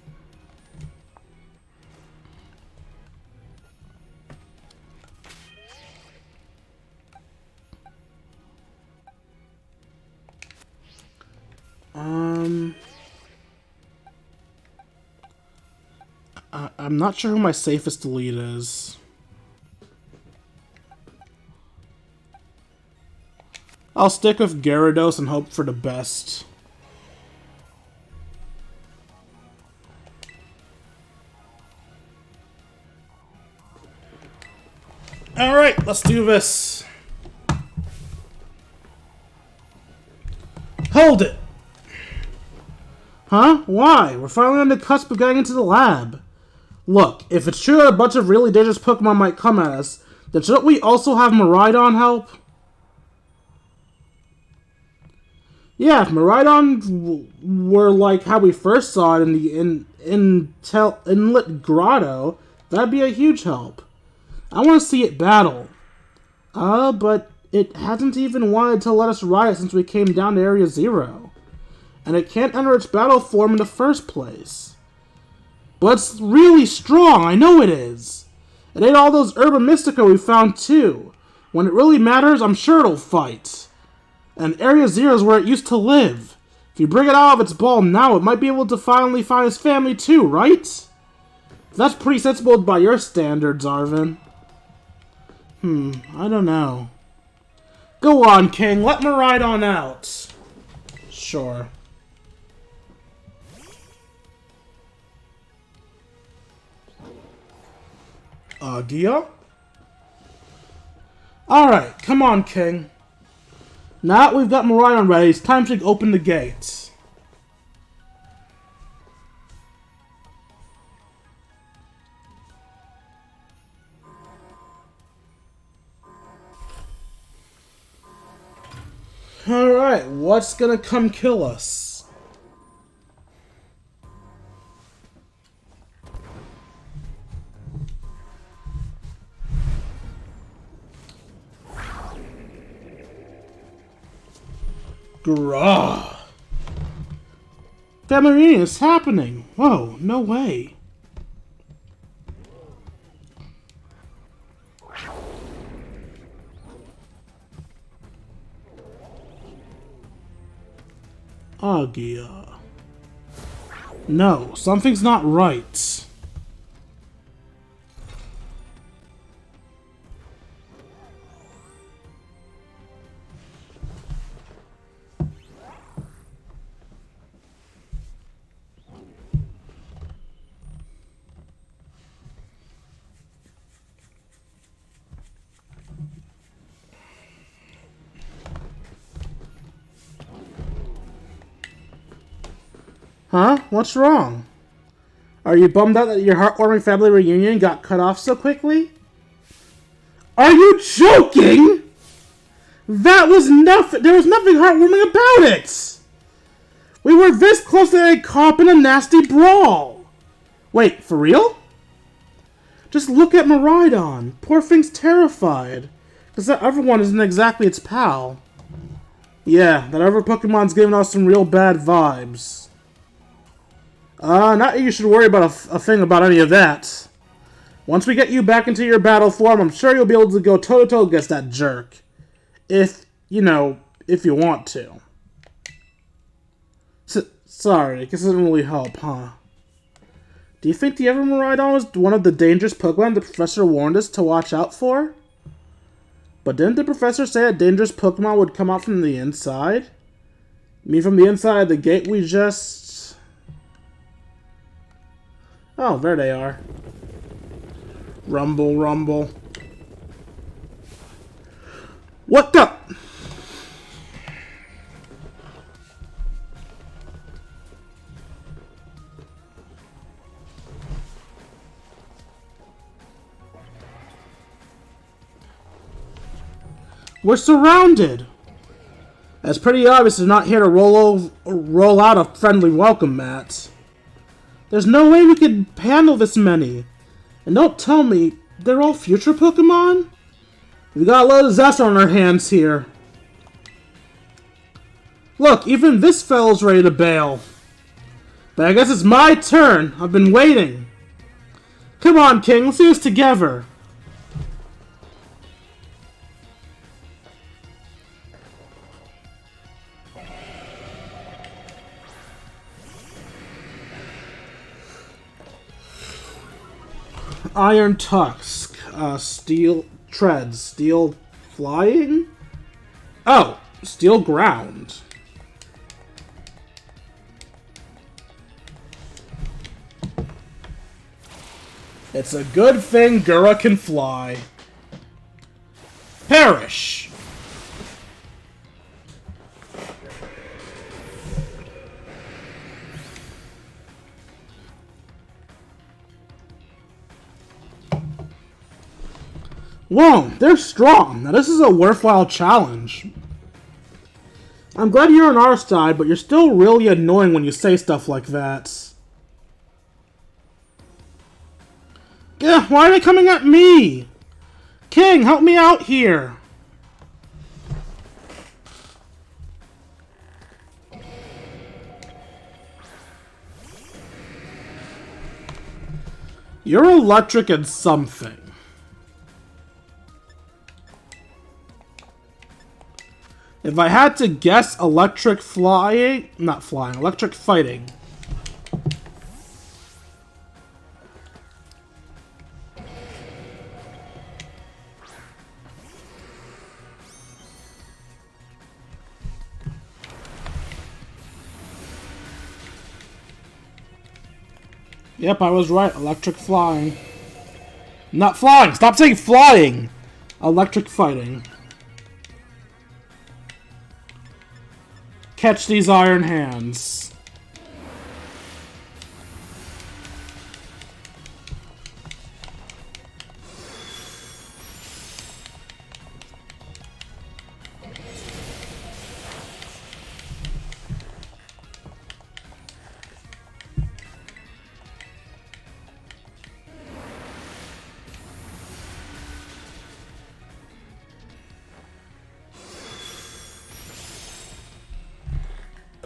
I'm not sure who my safest lead is. I'll stick with Gyarados and hope for the best. Alright, let's do this. Hold it! Huh? Why? We're finally on the cusp of getting into the lab. Look, if it's true that a bunch of really dangerous Pokemon might come at us, then shouldn't we also have Miraidon help? Yeah, if Miraidon were like how we first saw it in the Inlet Grotto, that'd be a huge help. I want to see it battle. But it hasn't even wanted to let us ride it since we came down to Area 0. And it can't enter its battle form in the first place. But it's really strong, I know it is. It ate all those Herba Mystica we found too. When it really matters, I'm sure it'll fight. And Area 0 is where it used to live. If you bring it out of its ball now, it might be able to finally find its family too, right? That's pretty sensible by your standards, Arvin. I don't know. Go on, King, let Miraidon out. Sure. Gia? Alright, come on, King. Now that we've got Miraidon ready, it's time to open the gates. Alright, what's gonna come kill us? Grah! Family reunion is happening! Whoa, no way. Gia. No, something's not right. Huh? What's wrong? Are you bummed out that your heartwarming family reunion got cut off so quickly? Are you joking? That was nothing. There was nothing heartwarming about it. We were this close to getting caught up in a nasty brawl. Wait, for real? Just look at Miraidon. Poor thing's terrified. Because that other one isn't exactly its pal. Yeah, that other Pokemon's giving us some real bad vibes. Not that you should worry about a thing about any of that. Once we get you back into your battle form, I'm sure you'll be able to go toe-to-toe against that jerk. If you want to. Sorry, this doesn't really help, huh? Do you think the other Miraidon was one of the dangerous Pokemon the professor warned us to watch out for? But didn't the professor say a dangerous Pokemon would come out from the inside? You mean from the inside of the gate we just... Oh, there they are. Rumble, rumble. What the? We're surrounded. It's pretty obvious they're not here to roll out a friendly welcome mat. There's no way we could handle this many. And don't tell me they're all future Pokemon? We got a lot of disaster on our hands here. Look, even this fellow's ready to bail. But I guess it's my turn. I've been waiting. Come on, King. Let's do this together. Iron Tusk. Steel Treads. Steel Flying? Oh, Steel Ground. It's a good thing Gura can fly. Perish! Whoa, they're strong. Now this is a worthwhile challenge. I'm glad you're on our side, but you're still really annoying when you say stuff like that. Yeah, why are they coming at me? King, help me out here. You're electric and something. If I had to guess, electric flying... Not flying, electric fighting. Yep, I was right. Electric flying. Not flying! Stop saying flying! Electric fighting. Catch these iron hands.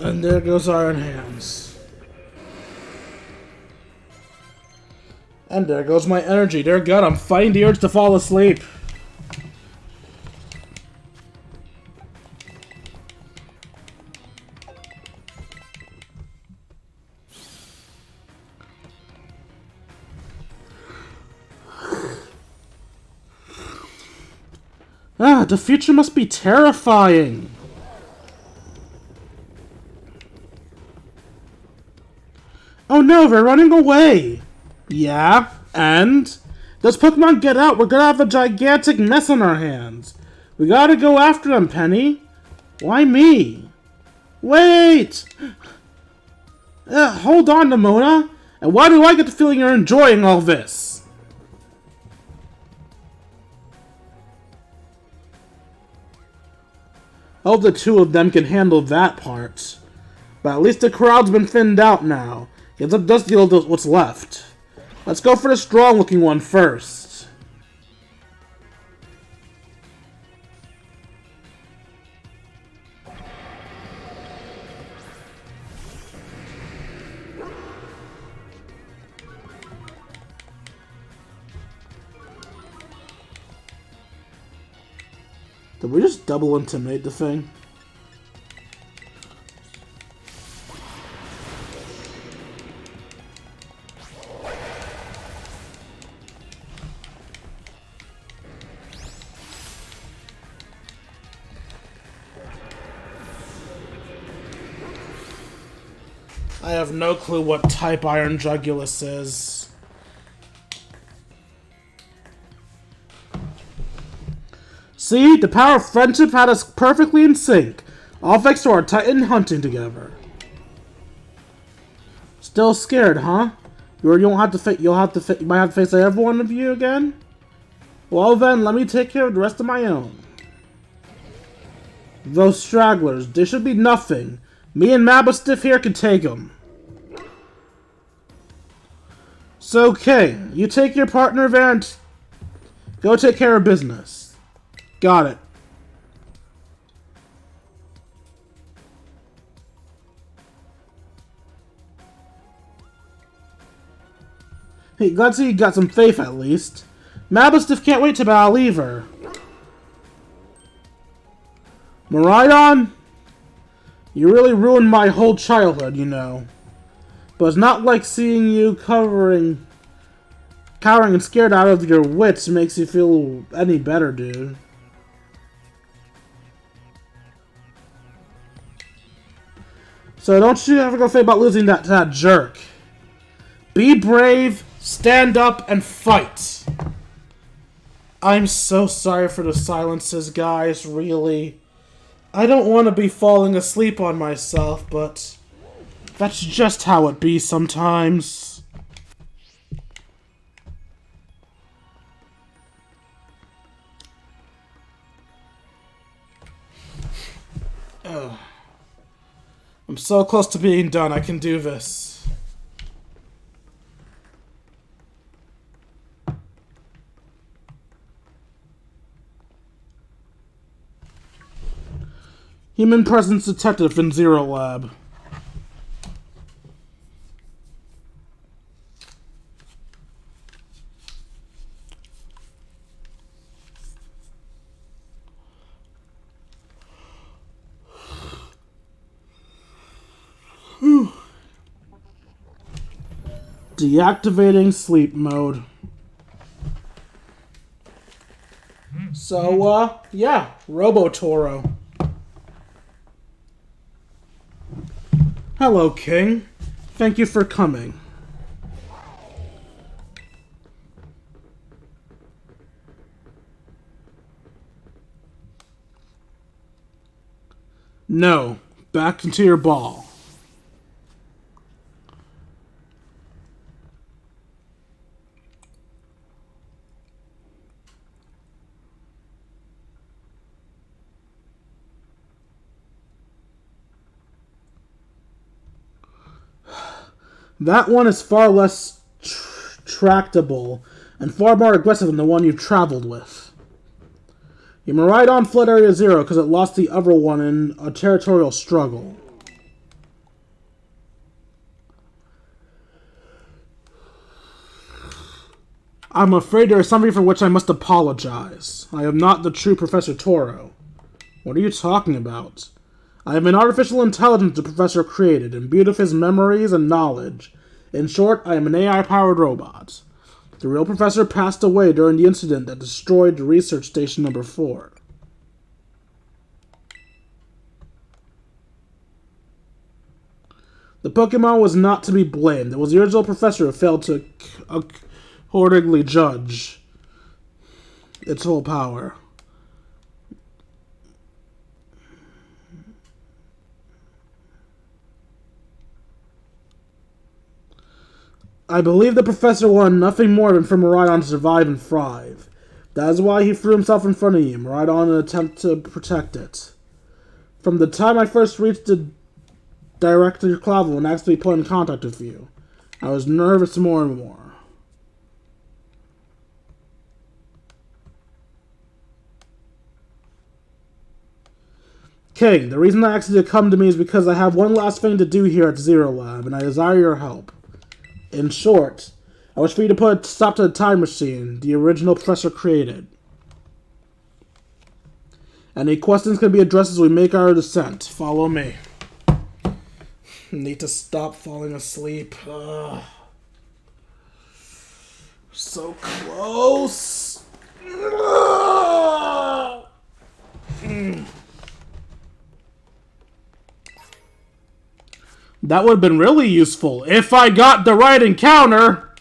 And there goes Iron Hands. And there goes my energy. Dear God, I'm fighting the urge to fall asleep. Ah, the future must be terrifying. Oh no, they're running away! Yeah, and? Those Pokemon get out, we're gonna have a gigantic mess on our hands. We gotta go after them, Penny. Why me? Wait! Hold on, Nimona. And why do I get the feeling you're enjoying all this? I hope the two of them can handle that part. But at least the crowd's been thinned out now. Let's deal with what's left. Let's go for the strong-looking one first. Did we just double intimidate the thing? I have no clue what type Iron Jugulus is. See? The power of friendship had us perfectly in sync. All thanks to our Titan hunting together. Still scared, huh? You might have to face every one of you again? Well then, let me take care of the rest of my own. Those stragglers, they should be nothing. Me and Mabastiff here can take them. So, King, you take your partner there and go take care of business. Got it. Hey, glad to see you got some faith at least. Mabastiff can't wait to battle either. Miraidon? You really ruined my whole childhood, you know. But it's not like seeing you cowering and scared out of your wits makes you feel any better, dude. So don't you ever go think about losing to that jerk. Be brave, stand up, and fight. I'm so sorry for the silences, guys, really. I don't want to be falling asleep on myself, but that's just how it be sometimes. Ugh. I'm so close to being done, I can do this. Human presence detected in Zero Lab. Deactivating sleep mode. So, yeah, Toro. Hello, King. Thank you for coming. No, back into your ball. That one is far less tractable and far more aggressive than the one you've traveled with. You Miraidon fled Area Zero because it lost the other one in a territorial struggle. I'm afraid there is something for which I must apologize. I am not the true Professor Toro. What are you talking about? I am an artificial intelligence the Professor created, imbued with his memories and knowledge. In short, I am an AI-powered robot. The real Professor passed away during the incident that destroyed the research station number 4. The Pokemon was not to be blamed. It was the original Professor who failed to accordingly judge its full power. I believe the Professor wanted nothing more than for Miraidon to survive and thrive. That is why he threw himself in front of you, Miraidon, in an attempt to protect it. From the time I first reached the Director Clavel and asked to be put in contact with you, I was nervous more and more. King, the reason I asked you to come to me is because I have one last thing to do here at Zero Lab, and I desire your help. In short, I wish for you to put a stop to the time machine the original Professor created. Any questions can be addressed as we make our descent. Follow me. Need to stop falling asleep. Ugh. So close. That would have been really useful if I got the right encounter.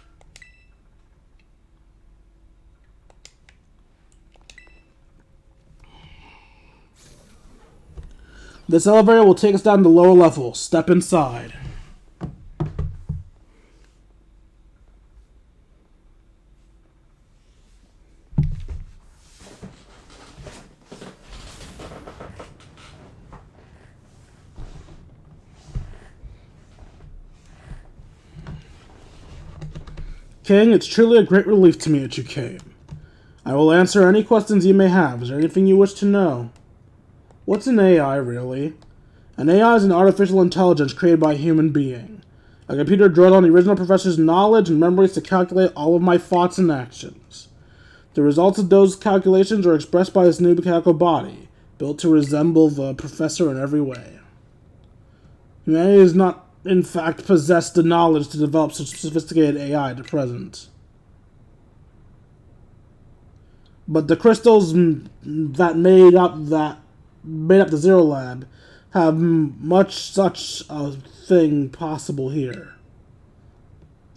This elevator will take us down to the lower level. Step inside. King, it's truly a great relief to me that you came. I will answer any questions you may have. Is there anything you wish to know? What's an AI, really? An AI is an artificial intelligence created by a human being. A computer draws on the original professor's knowledge and memories to calculate all of my thoughts and actions. The results of those calculations are expressed by this new mechanical body, built to resemble the professor in every way. Humanity does not, in fact, possess the knowledge to develop such sophisticated AI at present. But the crystals that made up the Zero Lab have much such a thing possible here.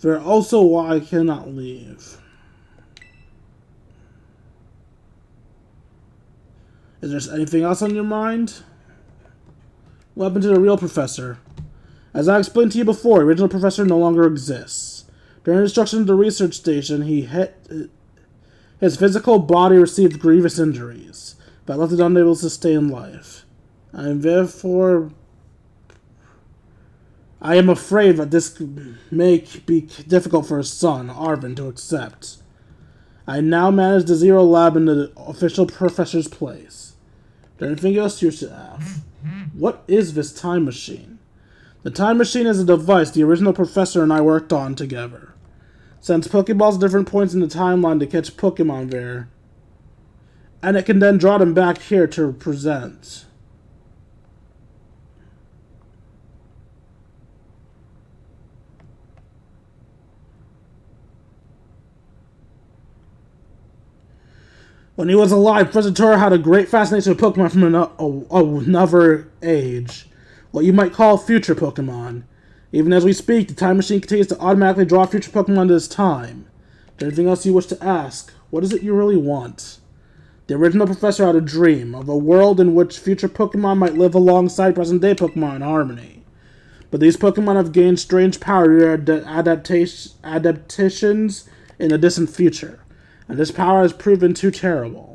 They're also why I cannot leave. Is there anything else on your mind? What happened to the real professor? As I explained to you before, the original professor no longer exists. During destruction of the research station, his physical body received grievous injuries, but left it unable to sustain life. I am afraid that this may be difficult for his son, Arvin, to accept. I now manage the Zero Lab in the official professor's place. Is there anything else you should ask? What is this time machine? The time machine is a device the original professor and I worked on together. Sends Pokeballs at different points in the timeline to catch Pokemon there, and it can then draw them back here to present. When he was alive, Professor Toro had a great fascination with Pokemon from another age, what you might call future Pokemon. Even as we speak, the time machine continues to automatically draw future Pokemon to this time. Is there anything else you wish to ask? What is it you really want? The original professor had a dream of a world in which future Pokemon might live alongside present-day Pokemon in harmony. But these Pokemon have gained strange power due to adaptations in the distant future, and this power has proven too terrible.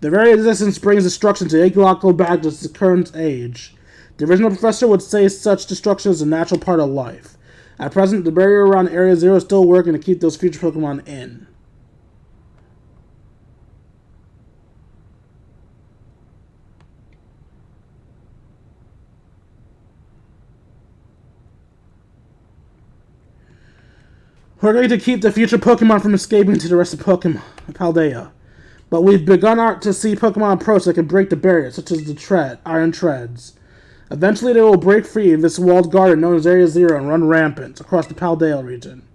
The very existence brings destruction to ecological balance to the current age. The original professor would say such destruction is a natural part of life. At present, the barrier around Area Zero is still working to keep those future Pokemon in. We're going to keep the future Pokemon from escaping to the rest of Paldea. But we've begun to see Pokemon approach that can break the barrier, such as the Iron Treads. Eventually they will break free of this walled garden known as Area Zero and run rampant across the Paldea region.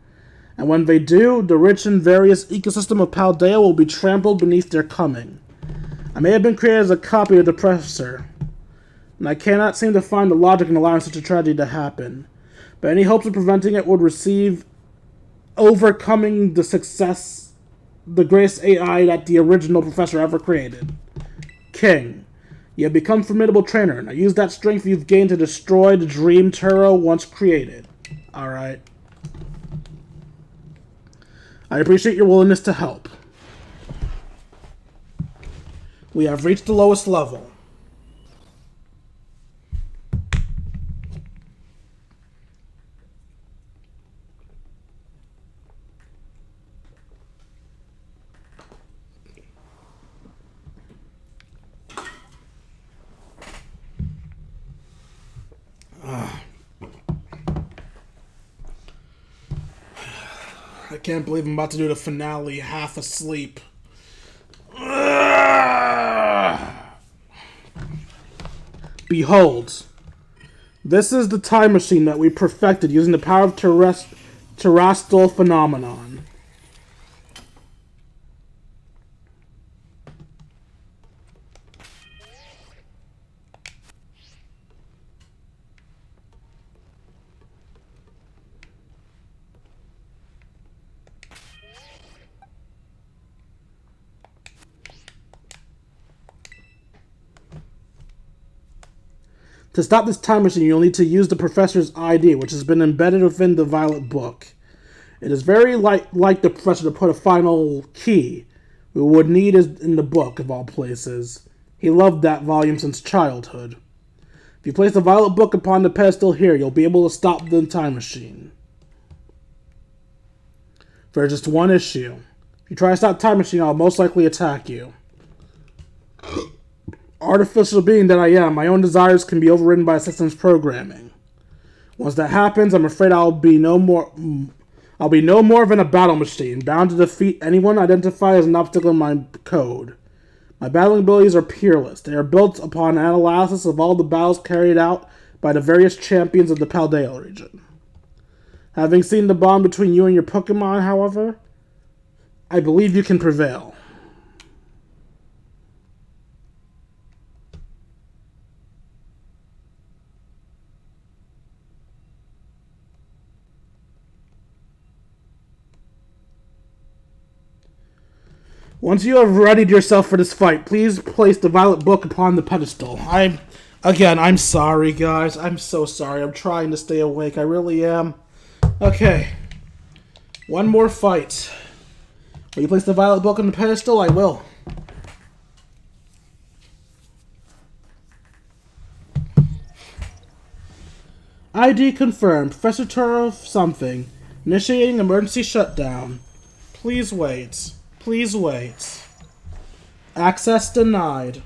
And when they do, the rich and various ecosystem of Paldea will be trampled beneath their coming. I may have been created as a copy of the Professor, and I cannot seem to find the logic in allowing such a tragedy to happen. But any hopes of preventing it would receive overcoming the greatest AI that the original professor ever created. King, you have become a formidable trainer. Now use that strength you've gained to destroy the dream Toro once created. Alright. I appreciate your willingness to help. We have reached the lowest level. I can't believe I'm about to do the finale half asleep. Behold, this is the time machine that we perfected using the power of terrestrial phenomenon. To stop this time machine, you'll need to use the Professor's ID, which has been embedded within the Violet Book. It is very like the Professor to put a final key we would need in the book, of all places. He loved that volume since childhood. If you place the violet book upon the pedestal here, you'll be able to stop the time machine. For just one issue. If you try to stop the time machine, I'll most likely attack you. Artificial being that I am, my own desires can be overridden by a system's programming. Once that happens, I'm afraid I'll be no more than a battle machine, bound to defeat anyone identified as an obstacle in my code. My battling abilities are peerless. They are built upon an analysis of all the battles carried out by the various champions of the Paldea region. Having seen the bond between you and your Pokemon, however, I believe you can prevail. Once you have readied yourself for this fight, please place the violet book upon the pedestal. I'm sorry, guys. I'm so sorry. I'm trying to stay awake. I really am. Okay. One more fight. Will you place the violet book on the pedestal? I will. ID confirmed. Professor Toro something. Initiating emergency shutdown. Please wait. Please wait. Access denied.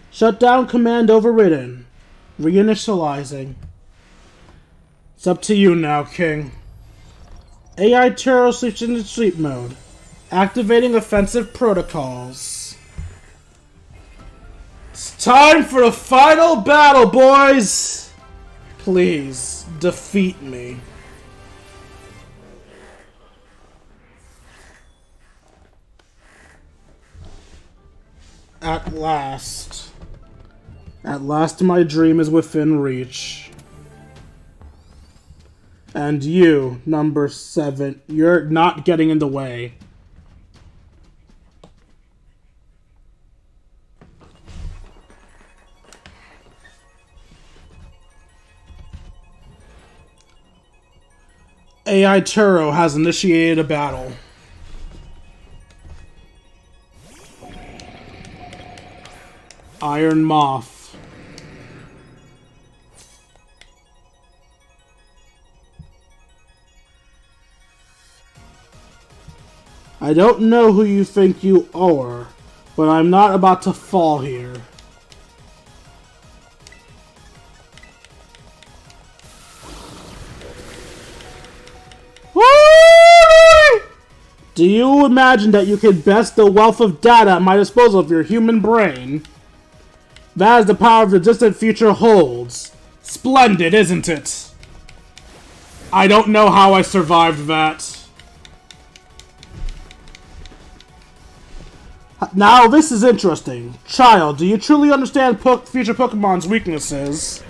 Shutdown command overridden. Reinitializing. It's up to you now, King. AI Turo switched into sleep mode. Activating offensive protocols. It's time for the final battle, boys! Please, defeat me. At last. At last my dream is within reach. And you, number 7, you're not getting in the way. AI Turo has initiated a battle. Iron Moth. I don't know who you think you are, but I'm not about to fall here. Do you imagine that you can best the wealth of data at my disposal of your human brain? That is the power of the distant future holds. Splendid, isn't it? I don't know how I survived that. Now, this is interesting. Child, do you truly understand future Pokemon's weaknesses?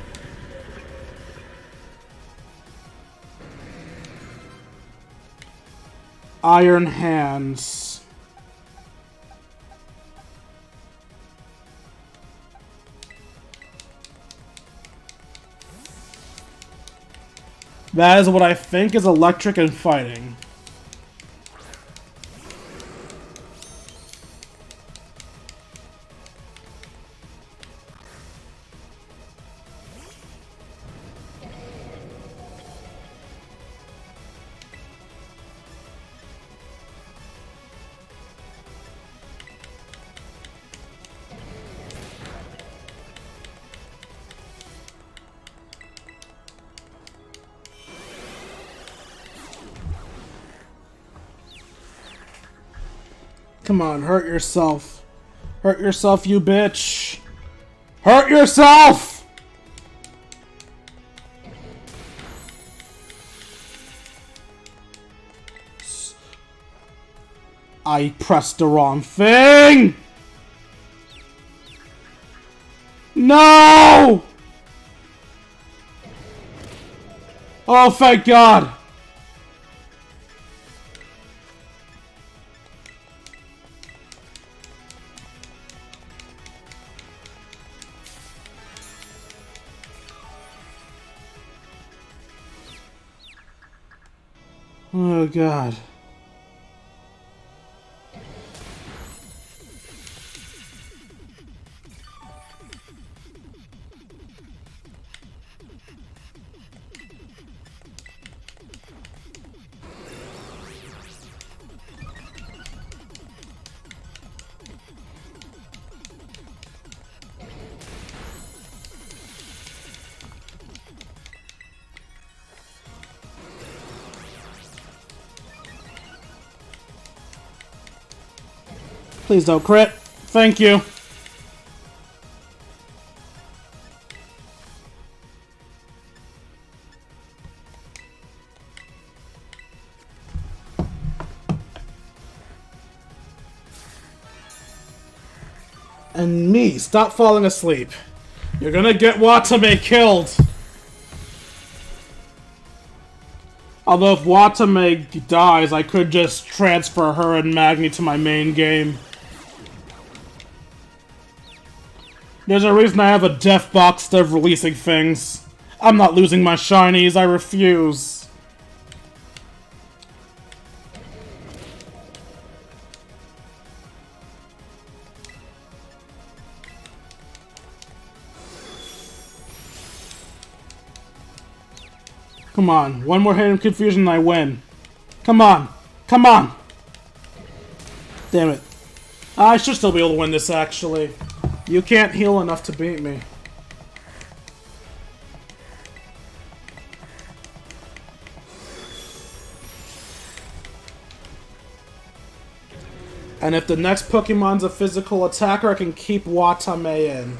Iron Hands. That is what I think is electric and fighting. Come on, hurt yourself. Hurt yourself, you bitch. Hurt yourself! I pressed the wrong thing! No! Oh, thank God! Oh, God. Please don't crit. Thank you. And me, stop falling asleep. You're gonna get Watame killed. Although if Watame dies, I could just transfer her and Magni to my main game. There's a reason I have a death box instead of releasing things. I'm not losing my shinies, I refuse. Come on, one more hit in confusion and I win. Come on, come on! Damn it. I should still be able to win this, actually. You can't heal enough to beat me. And if the next Pokemon's a physical attacker, I can keep Watame in.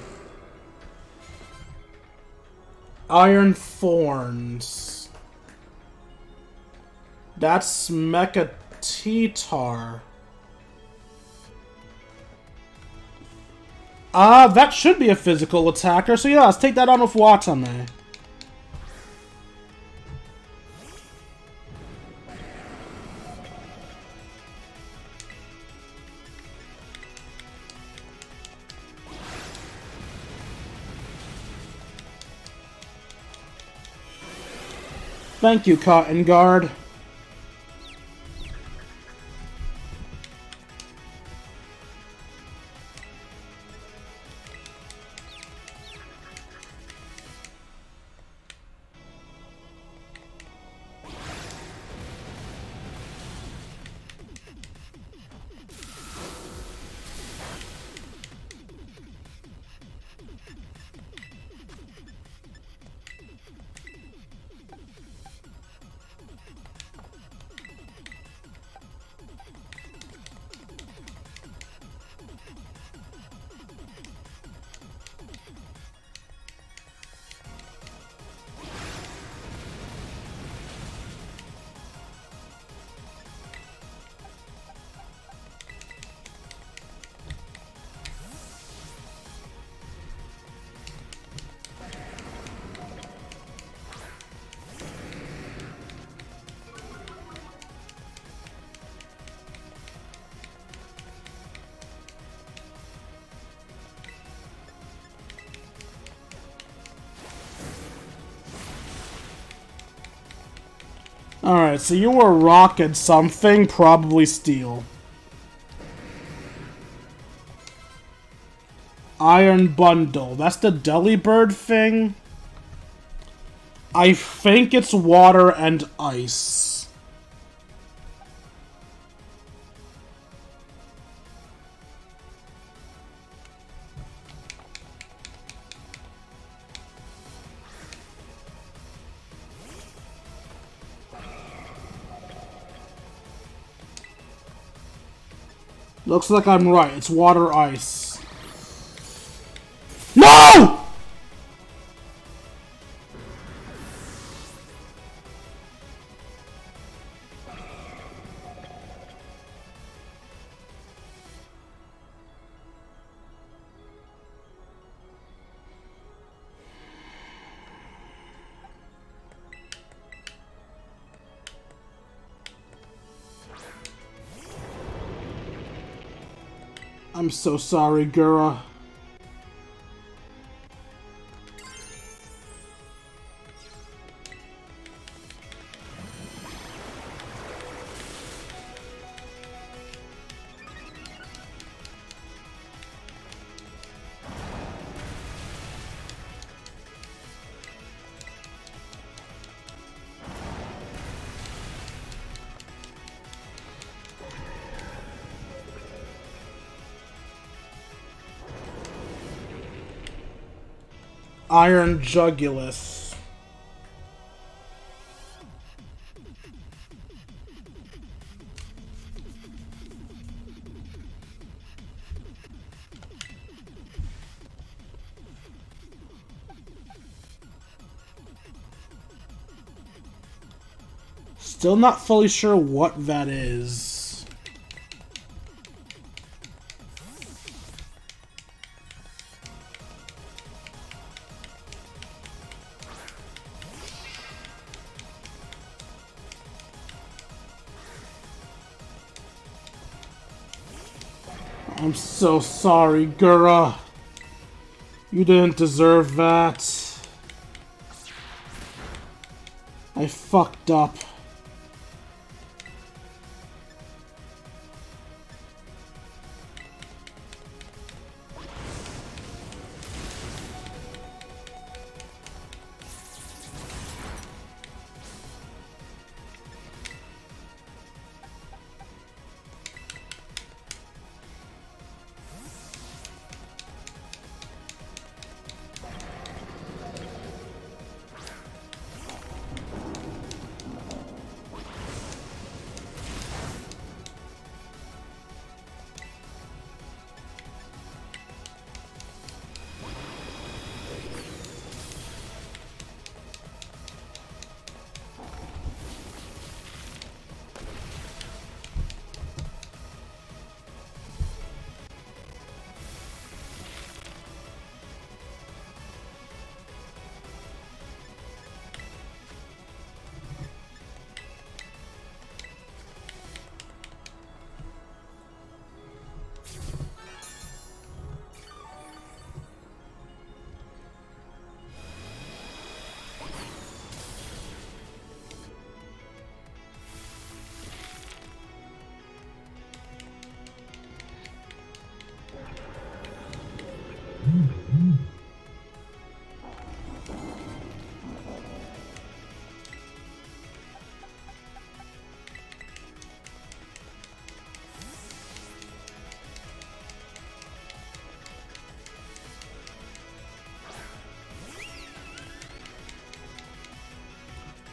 Iron Thorns. That's Mecha T-Tar. That should be a physical attacker, so yeah, let's take that on with Watame. Thank you, Cotton Guard. Alright, so you were rock and something, probably steel. Iron Bundle. That's the Delibird thing? I think it's water and ice. Looks like I'm right. It's water ice. No! I'm so sorry, Gura. Iron Jugulus. Still not fully sure what that is. I'm so sorry, Gura. You didn't deserve that. I fucked up.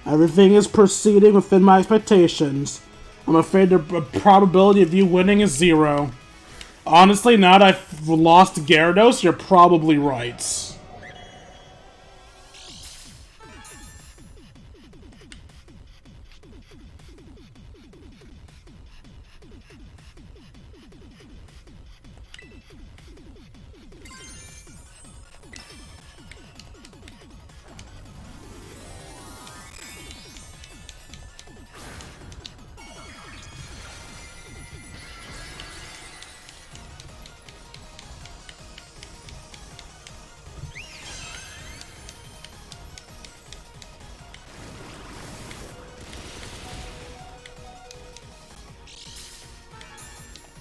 Everything is proceeding within my expectations. I'm afraid the probability of you winning is 0. Honestly, now that I've lost Gyarados, you're probably right.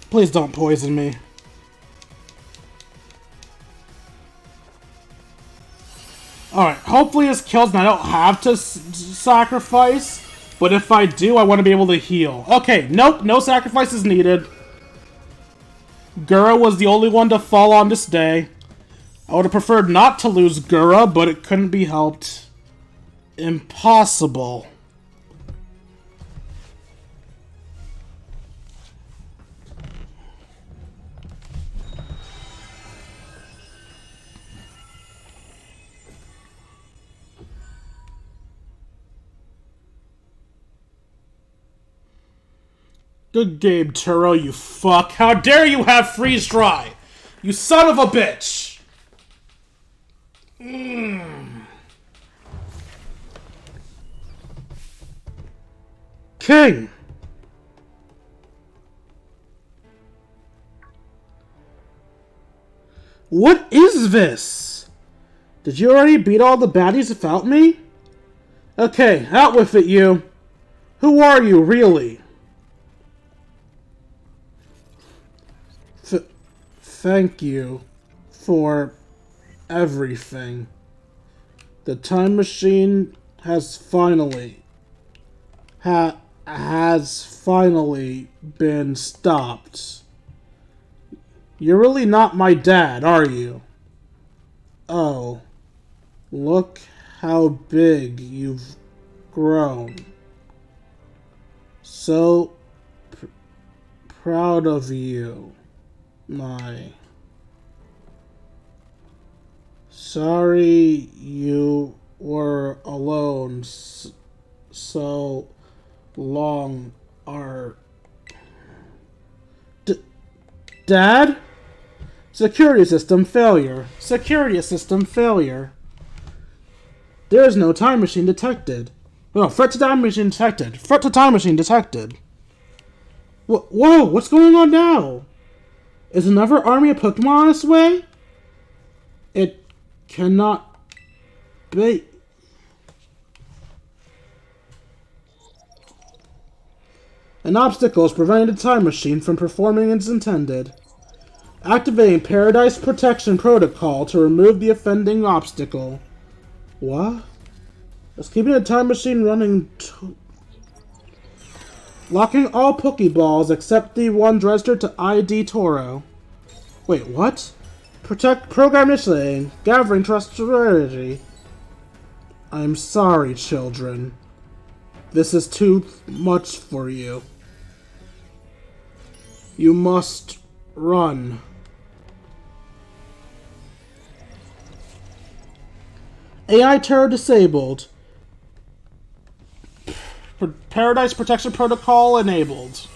Please don't poison me. Alright, hopefully this kills and I don't have to sacrifice. But if I do, I want to be able to heal. Okay, nope, no sacrifices needed. Gura was the only one to fall on this day. I would have preferred not to lose Gura, but it couldn't be helped. Impossible. Good game, Toro, you fuck. How dare you have freeze dry? You son of a bitch! King! What is this? Did you already beat all the baddies without me? Okay, out with it, you. Who are you, really? Thank you for everything. The time machine has finally been stopped. You're really not my dad, are you? Oh, look how big you've grown. So proud of you. Sorry you were alone so long are... Dad? Security system failure. Security system failure. There is no time machine detected. No, threat to time machine detected. Threat to time machine detected. Whoa, what's going on now? Is another army of Pokemon on its way? It cannot be. An obstacle is preventing the time machine from performing as intended. Activating Paradise Protection Protocol to remove the offending obstacle. What? It's keeping the time machine running. Locking all Pokeballs except the ones registered to ID Toro. Wait, what? Protect program initiating. Gathering trust strategy. I'm sorry, children. This is too much for you. You must run. AI Terror disabled. Paradise Protection Protocol enabled.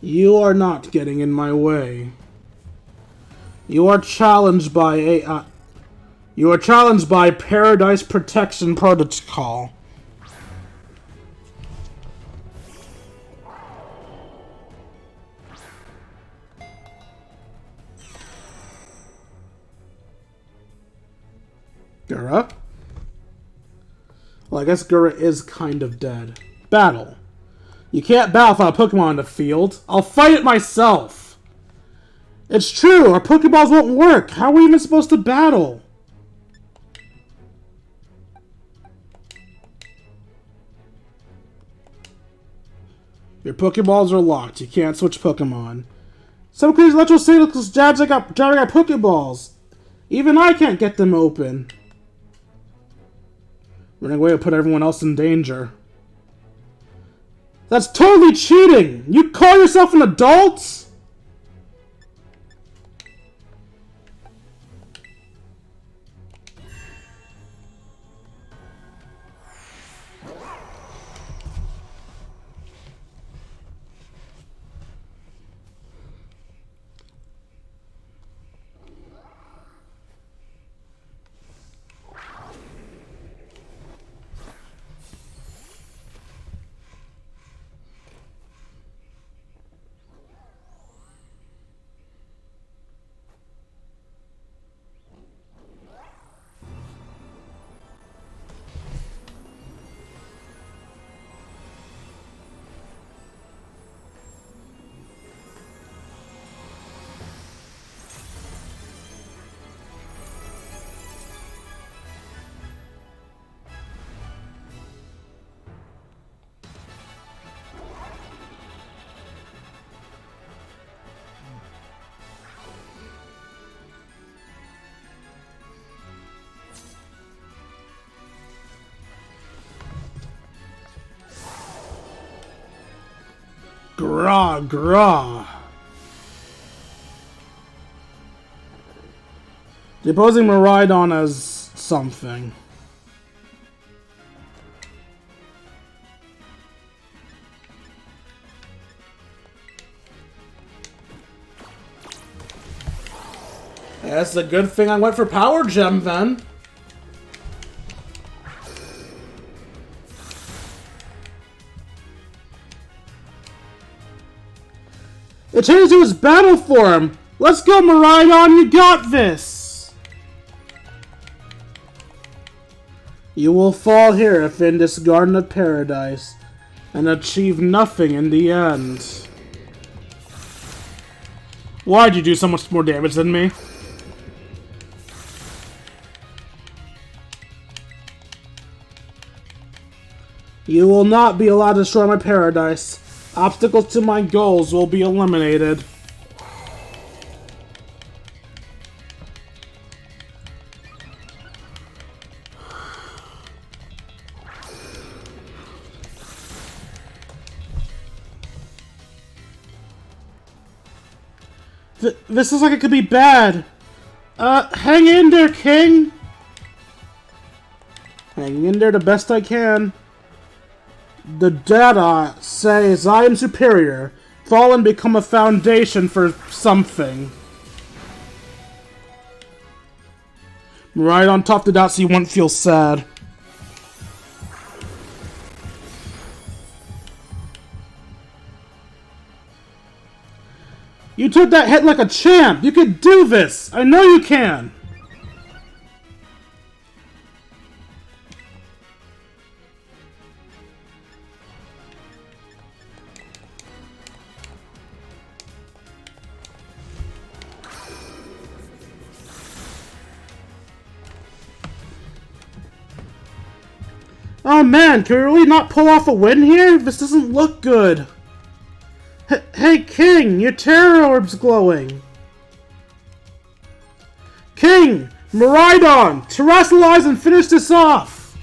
You are not getting in my way. You are challenged by AI. You are challenged by Paradise Protection Protocol. Gura? Well, I guess Gura is kind of dead. Battle. You can't battle without a Pokemon in the field. I'll fight it myself. It's true, our Pokeballs won't work. How are we even supposed to battle? Your Pokeballs are locked. You can't switch Pokemon. Some crazy electro signals jabs got Pokeballs. Even I can't get them open. Running away will put everyone else in danger. That's totally cheating! You call yourself an adult? Gra. Deposing Miraidon as something. That's a good thing I went for Power Gem then. It changed to its battle form! Let's go, Miraidon, you got this! You will fall here if in this Garden of Paradise, and achieve nothing in the end. Why'd you do so much more damage than me? You will not be allowed to destroy my paradise. Obstacles to my goals will be eliminated. This looks like it could be bad. Hang in there, King! Hanging in there the best I can. The data says I am superior. Fall and become a foundation for something. Right on top of that so you won't feel sad. You took that hit like a champ! You can do this! I know you can! Oh man, can we really not pull off a win here? This doesn't look good. Hey King, your terror orb's glowing. King, Miraidon, terrestrialize and finish this off.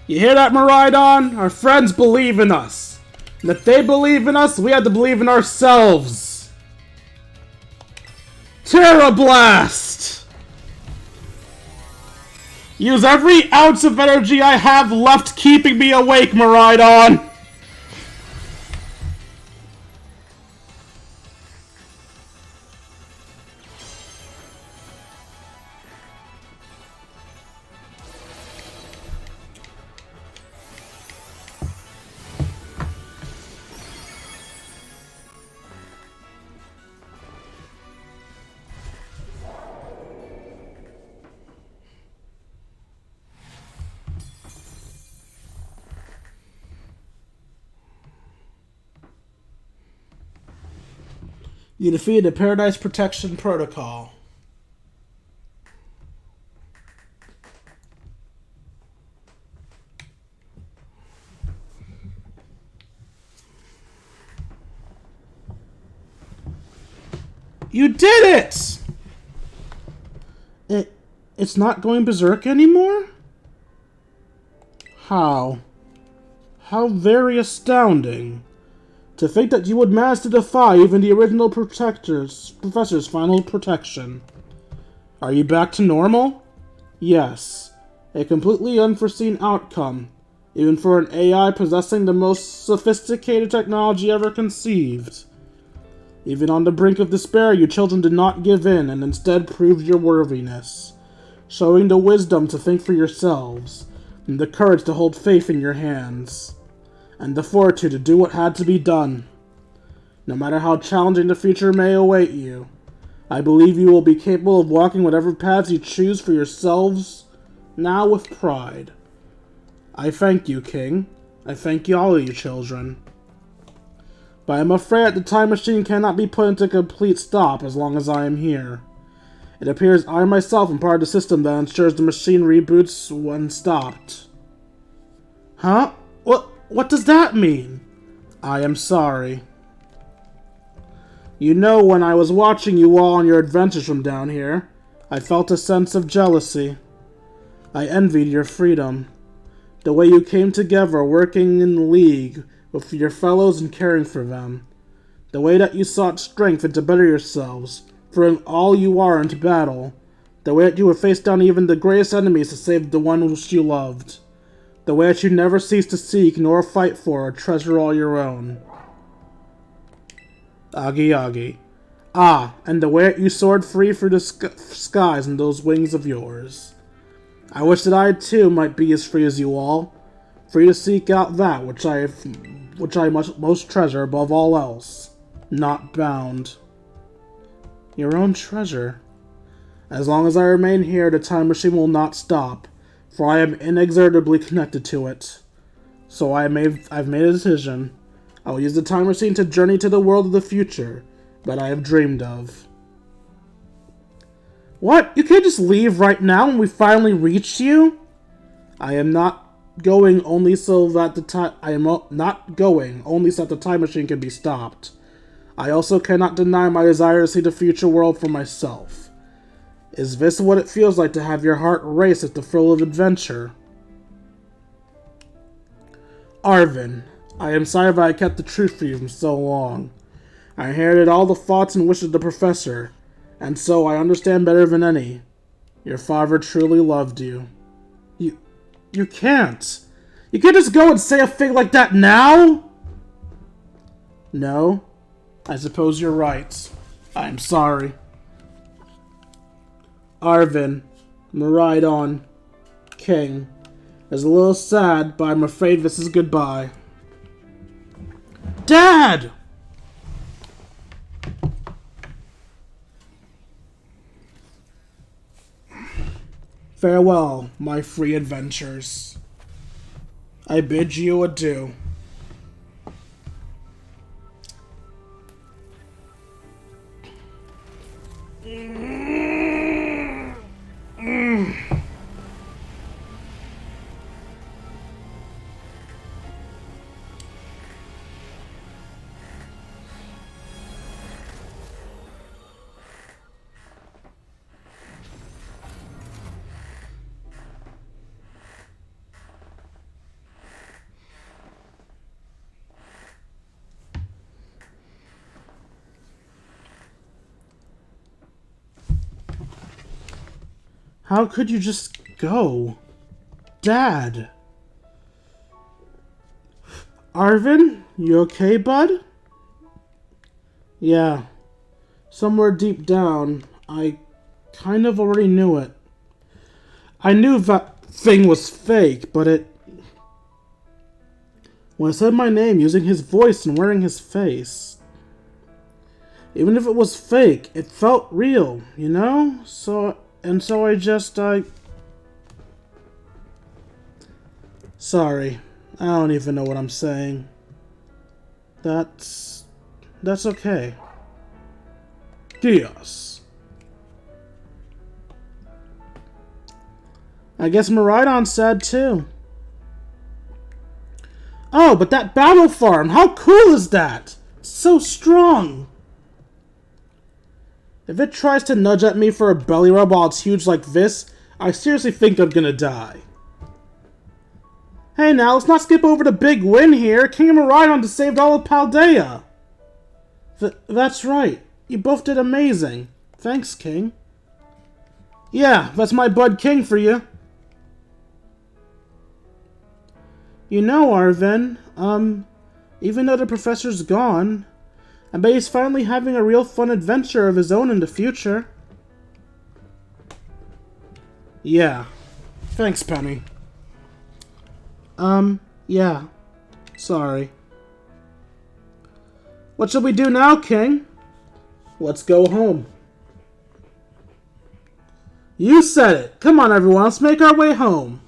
You hear that, Miraidon? Our friends believe in us. And if they believe in us, we have to believe in ourselves. Terra Blast! Use every ounce of energy I have left keeping me awake, Miraidon! You defeated the Paradise Protection Protocol. You did it! It's not going berserk anymore? How? How very astounding. To think that you would manage to defy even the original Professor's final protection. Are you back to normal? Yes. A completely unforeseen outcome, even for an AI possessing the most sophisticated technology ever conceived. Even on the brink of despair, you children did not give in and instead proved your worthiness, showing the wisdom to think for yourselves, and the courage to hold faith in your hands, and the fortitude to do what had to be done. No matter how challenging the future may await you, I believe you will be capable of walking whatever paths you choose for yourselves, now with pride. I thank you, King. I thank you, all of you children. But I am afraid that the time machine cannot be put into complete stop as long as I am here. It appears I myself am part of the system that ensures the machine reboots when stopped. Huh? What does that mean? I am sorry. You know, when I was watching you all on your adventures from down here, I felt a sense of jealousy. I envied your freedom. The way you came together, working in league with your fellows and caring for them. The way that you sought strength and to better yourselves, throwing all you are into battle. The way that you would face down even the greatest enemies to save the one which you loved. The way that you never cease to seek nor fight for or treasure all your own. Agi. Ah, and the way that you soared free through the skies in those wings of yours. I wish that I too might be as free as you all, free to seek out that which I most treasure above all else, not bound. Your own treasure. As long as I remain here, the time machine will not stop, for I am inexorably connected to it. So I've made a decision. I will use the time machine to journey to the world of the future that I have dreamed of. What? You can't just leave right now when we finally reached you? I am not going only so that the time machine can be stopped. I also cannot deny my desire to see the future world for myself. Is this what it feels like to have your heart race at the thrill of adventure? Arvin, I am sorry that I kept the truth from you for so long. I inherited all the thoughts and wishes of the Professor, and so I understand better than any. Your father truly loved you. You can't. You can't just go and say a thing like that now? No, I suppose you're right. I'm sorry. Arvin, Maridon, King. Is a little sad, but I'm afraid this is goodbye. Dad! Farewell, my free adventures. I bid you adieu. How could you just go? Dad! Arvin, you okay, bud? Yeah. Somewhere deep down, I kind of already knew it. I knew that thing was fake, but when I said my name using his voice and wearing his face, even if it was fake, it felt real, you know? So I just, Sorry. I don't even know what I'm saying. That's okay. Dios. I guess Maridon's sad too. Oh, but that battle farm! How cool is that? So strong! If it tries to nudge at me for a belly rub while it's huge like this, I seriously think I'm gonna die. Hey now, let's not skip over the big win here. King of Maridon saved all of Paldea. That's right. You both did amazing. Thanks, King. Yeah, that's my bud King for you. You know, Arvin, even though the professor's gone, I bet he's finally having a real fun adventure of his own in the future. Yeah. Thanks, Penny. Yeah. Sorry. What shall we do now, King? Let's go home. You said it. Come on, everyone. Let's make our way home.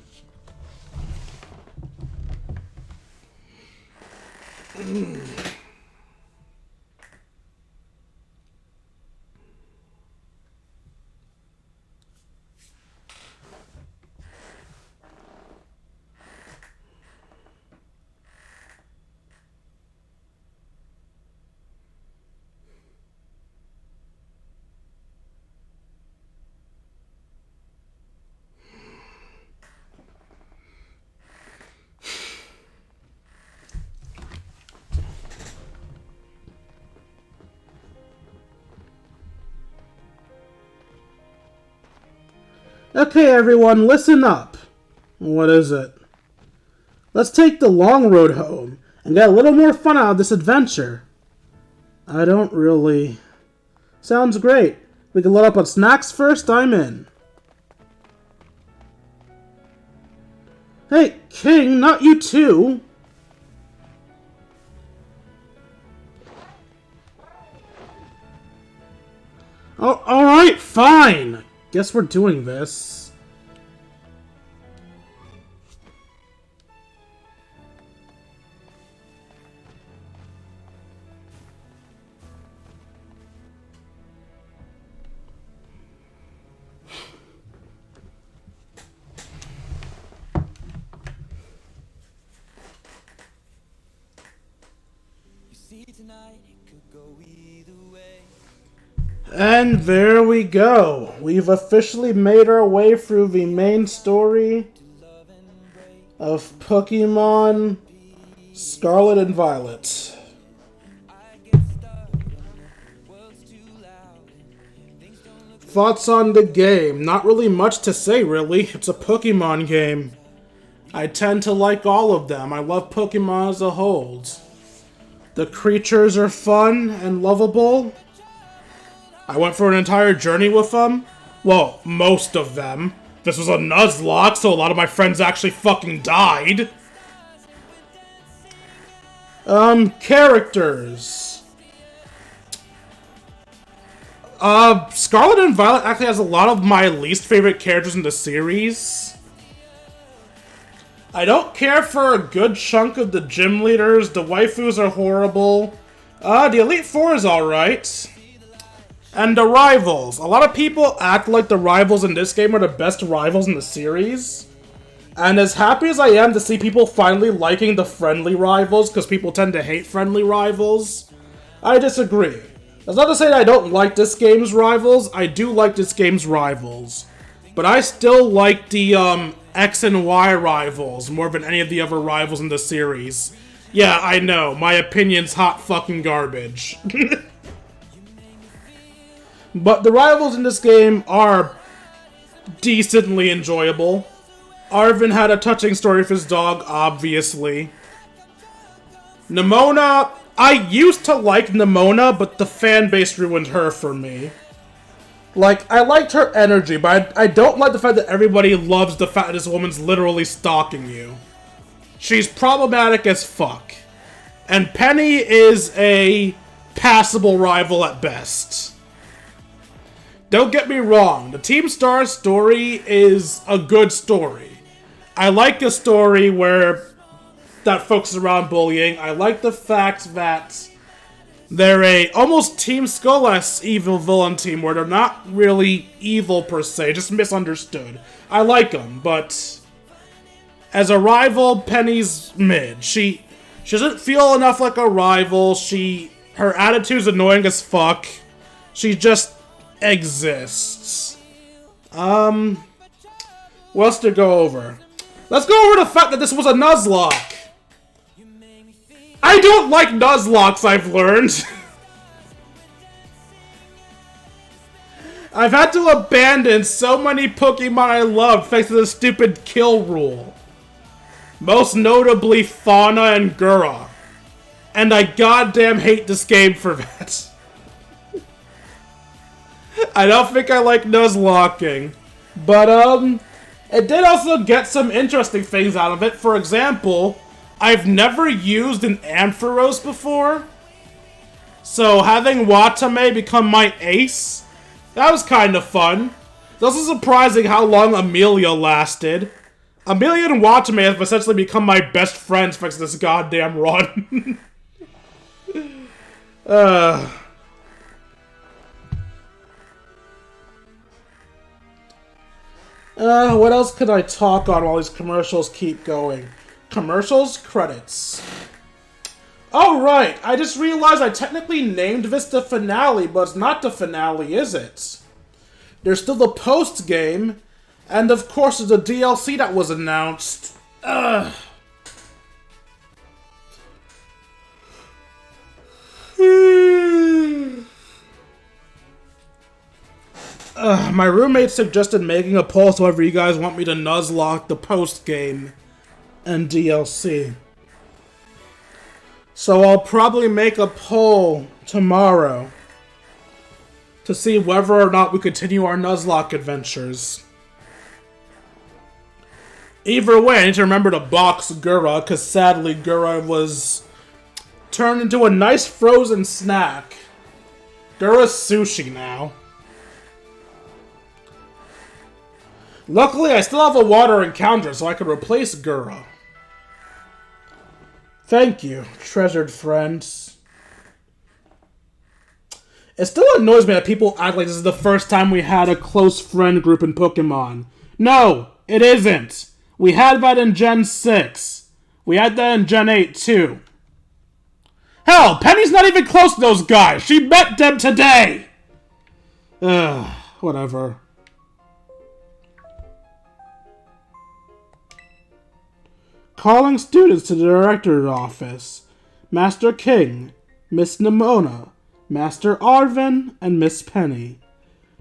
Okay, everyone, listen up. What is it? Let's take the long road home and get a little more fun out of this adventure. I don't really... Sounds great. We can load up on snacks first. I'm in. Hey, King, not you too. Oh, alright, fine. Guess we're doing this. You see tonight, it could go either way. And there we go. We've officially made our way through the main story of Pokemon Scarlet and Violet. Thoughts on the game? Not really much to say, really. It's a Pokemon game. I tend to like all of them. I love Pokemon as a whole. The creatures are fun and lovable. I went for an entire journey with them. Well, most of them. This was a nuzlock, so a lot of my friends actually fucking died. Characters. Scarlet and Violet actually has a lot of my least favorite characters in the series. I don't care for a good chunk of the gym leaders. The waifus are horrible. The Elite Four is alright. And the rivals. A lot of people act like the rivals in this game are the best rivals in the series. And as happy as I am to see people finally liking the friendly rivals, because people tend to hate friendly rivals, I disagree. That's not to say that I don't like this game's rivals. I do like this game's rivals. But I still like the X and Y rivals more than any of the other rivals in the series. Yeah, I know. My opinion's hot fucking garbage. But the rivals in this game are decently enjoyable. Arvin had a touching story with his dog, obviously. Nimona, I used to like Nimona, but the fanbase ruined her for me. Like, I liked her energy, but I don't like the fact that everybody loves the fact that this woman's literally stalking you. She's problematic as fuck. And Penny is a passable rival at best. Don't get me wrong, the Team Star story is a good story. I like a story that focuses around bullying. I like the fact that they're a almost Team Skull-esque evil villain team where they're not really evil per se, just misunderstood. I like them, but as a rival, Penny's mid. She doesn't feel enough like a rival. Her attitude's annoying as fuck. She just exists. What else to go over? Let's go over the fact that this was a nuzlock. I don't like nuzlocks, I've learned. I've had to abandon so many Pokemon I loved thanks to the stupid kill rule. Most notably Fauna and Gura. And I goddamn hate this game for that. I don't think I like nuzlocking. But, it did also get some interesting things out of it. For example, I've never used an Ampharos before. So having Watame become my ace, that was kind of fun. It's also surprising how long Amelia lasted. Amelia and Watame have essentially become my best friends thanks to this goddamn run. What else could I talk on while these commercials keep going? Commercials? Credits. Oh, right. I just realized I technically named this the finale, but it's not the finale, is it? There's still the post-game, and of course there's a DLC that was announced. My roommate suggested making a poll so whether you guys want me to nuzlock the post-game and DLC. So I'll probably make a poll tomorrow to see whether or not we continue our nuzlock adventures. Either way, I need to remember to box Gura, because sadly Gura was turned into a nice frozen snack. Gura's sushi now. Luckily, I still have a water encounter, so I can replace Gura. Thank you, treasured friends. It still annoys me that people act like this is the first time we had a close friend group in Pokemon. No, it isn't. We had that in Gen 6. We had that in Gen 8, too. Hell, Penny's not even close to those guys. She met them today. Ugh, whatever. Calling students to the director's office. Master King, Miss Nimona, Master Arvin, and Miss Penny.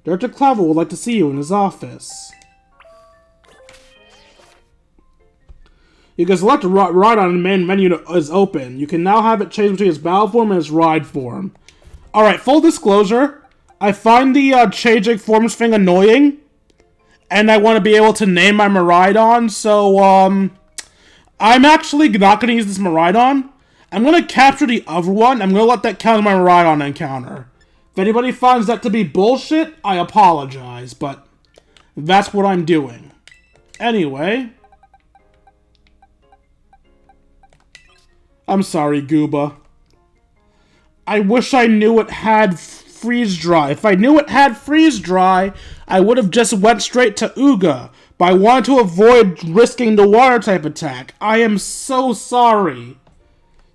Director Clavel would like to see you in his office. You can select ride on the main menu is open. You can now have it change between its battle form and its ride form. Alright, full disclosure. I find the changing forms thing annoying. And I want to be able to name my Miraidon, so, I'm actually not going to use this Miraidon. I'm going to capture the other one. I'm going to let that count as my Miraidon encounter. If anybody finds that to be bullshit, I apologize, but that's what I'm doing. Anyway. I'm sorry, Gooba. I wish I knew it had freeze dry. If I knew it had freeze dry, I would have just went straight to Uga. But I wanted to avoid risking the water type attack. I am so sorry.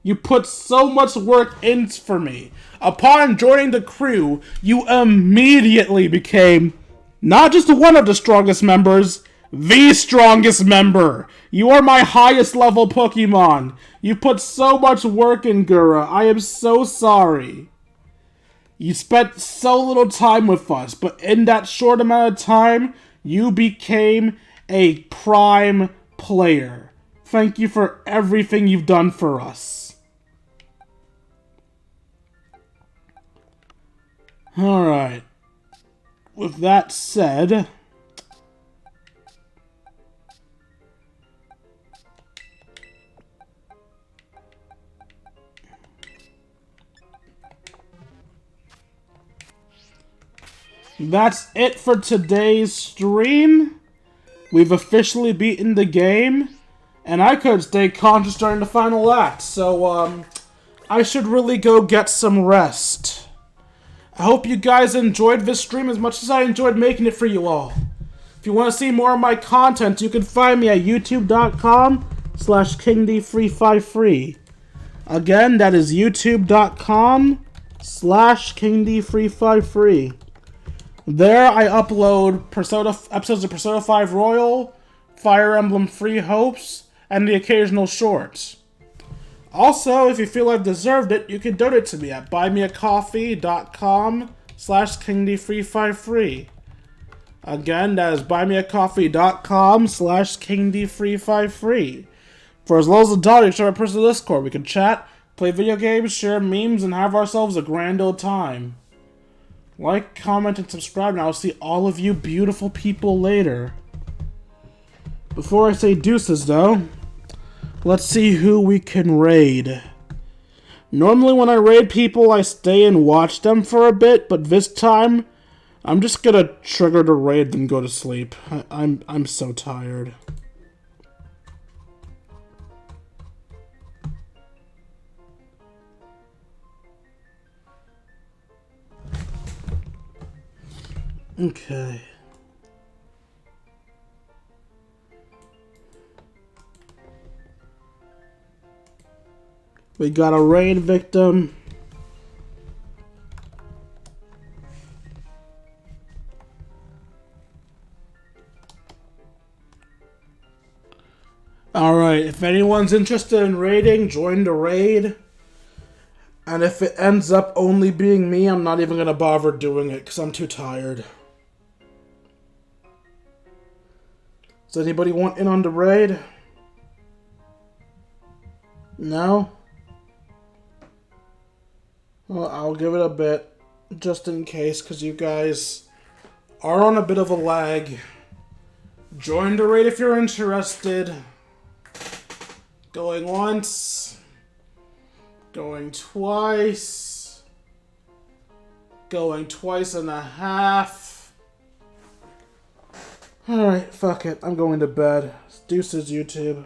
You put so much work in for me. Upon joining the crew, you immediately became not just one of the strongest members, the strongest member. You are my highest level Pokemon. You put so much work in, Gura. I am so sorry. You spent so little time with us, but in that short amount of time, you became a prime player. Thank you for everything you've done for us. Alright. With that said, that's it for today's stream. We've officially beaten the game, and I could stay conscious during the final act, so I should really go get some rest. I hope you guys enjoyed this stream as much as I enjoyed making it for you all. If you want to see more of my content, you can find me at youtube.com/KingD353. Again, that is youtube.com/KingD353. There I upload episodes of Persona 5 Royal, Fire Emblem Free Hopes, and the occasional shorts. Also, if you feel I've deserved it, you can donate to me at buymeacoffee.com/KingD353. Again, that is buymeacoffee.com/KingD353. For as low as $1, you can join my personal Discord. We can chat, play video games, share memes, and have ourselves a grand old time. Like, comment, and subscribe, and I'll see all of you beautiful people later. Before I say deuces, though, let's see who we can raid. Normally when I raid people, I stay and watch them for a bit, but this time, I'm just gonna trigger the raid and go to sleep. I'm so tired. Okay. We got a raid victim. Alright, if anyone's interested in raiding, join the raid. And if it ends up only being me, I'm not even gonna bother doing it, because I'm too tired. Does anybody want in on the raid? No? Well, I'll give it a bit, just in case, because you guys are on a bit of a lag. Join the raid if you're interested. Going once. Going twice. Going twice and a half. Alright, fuck it. I'm going to bed. Deuces, YouTube.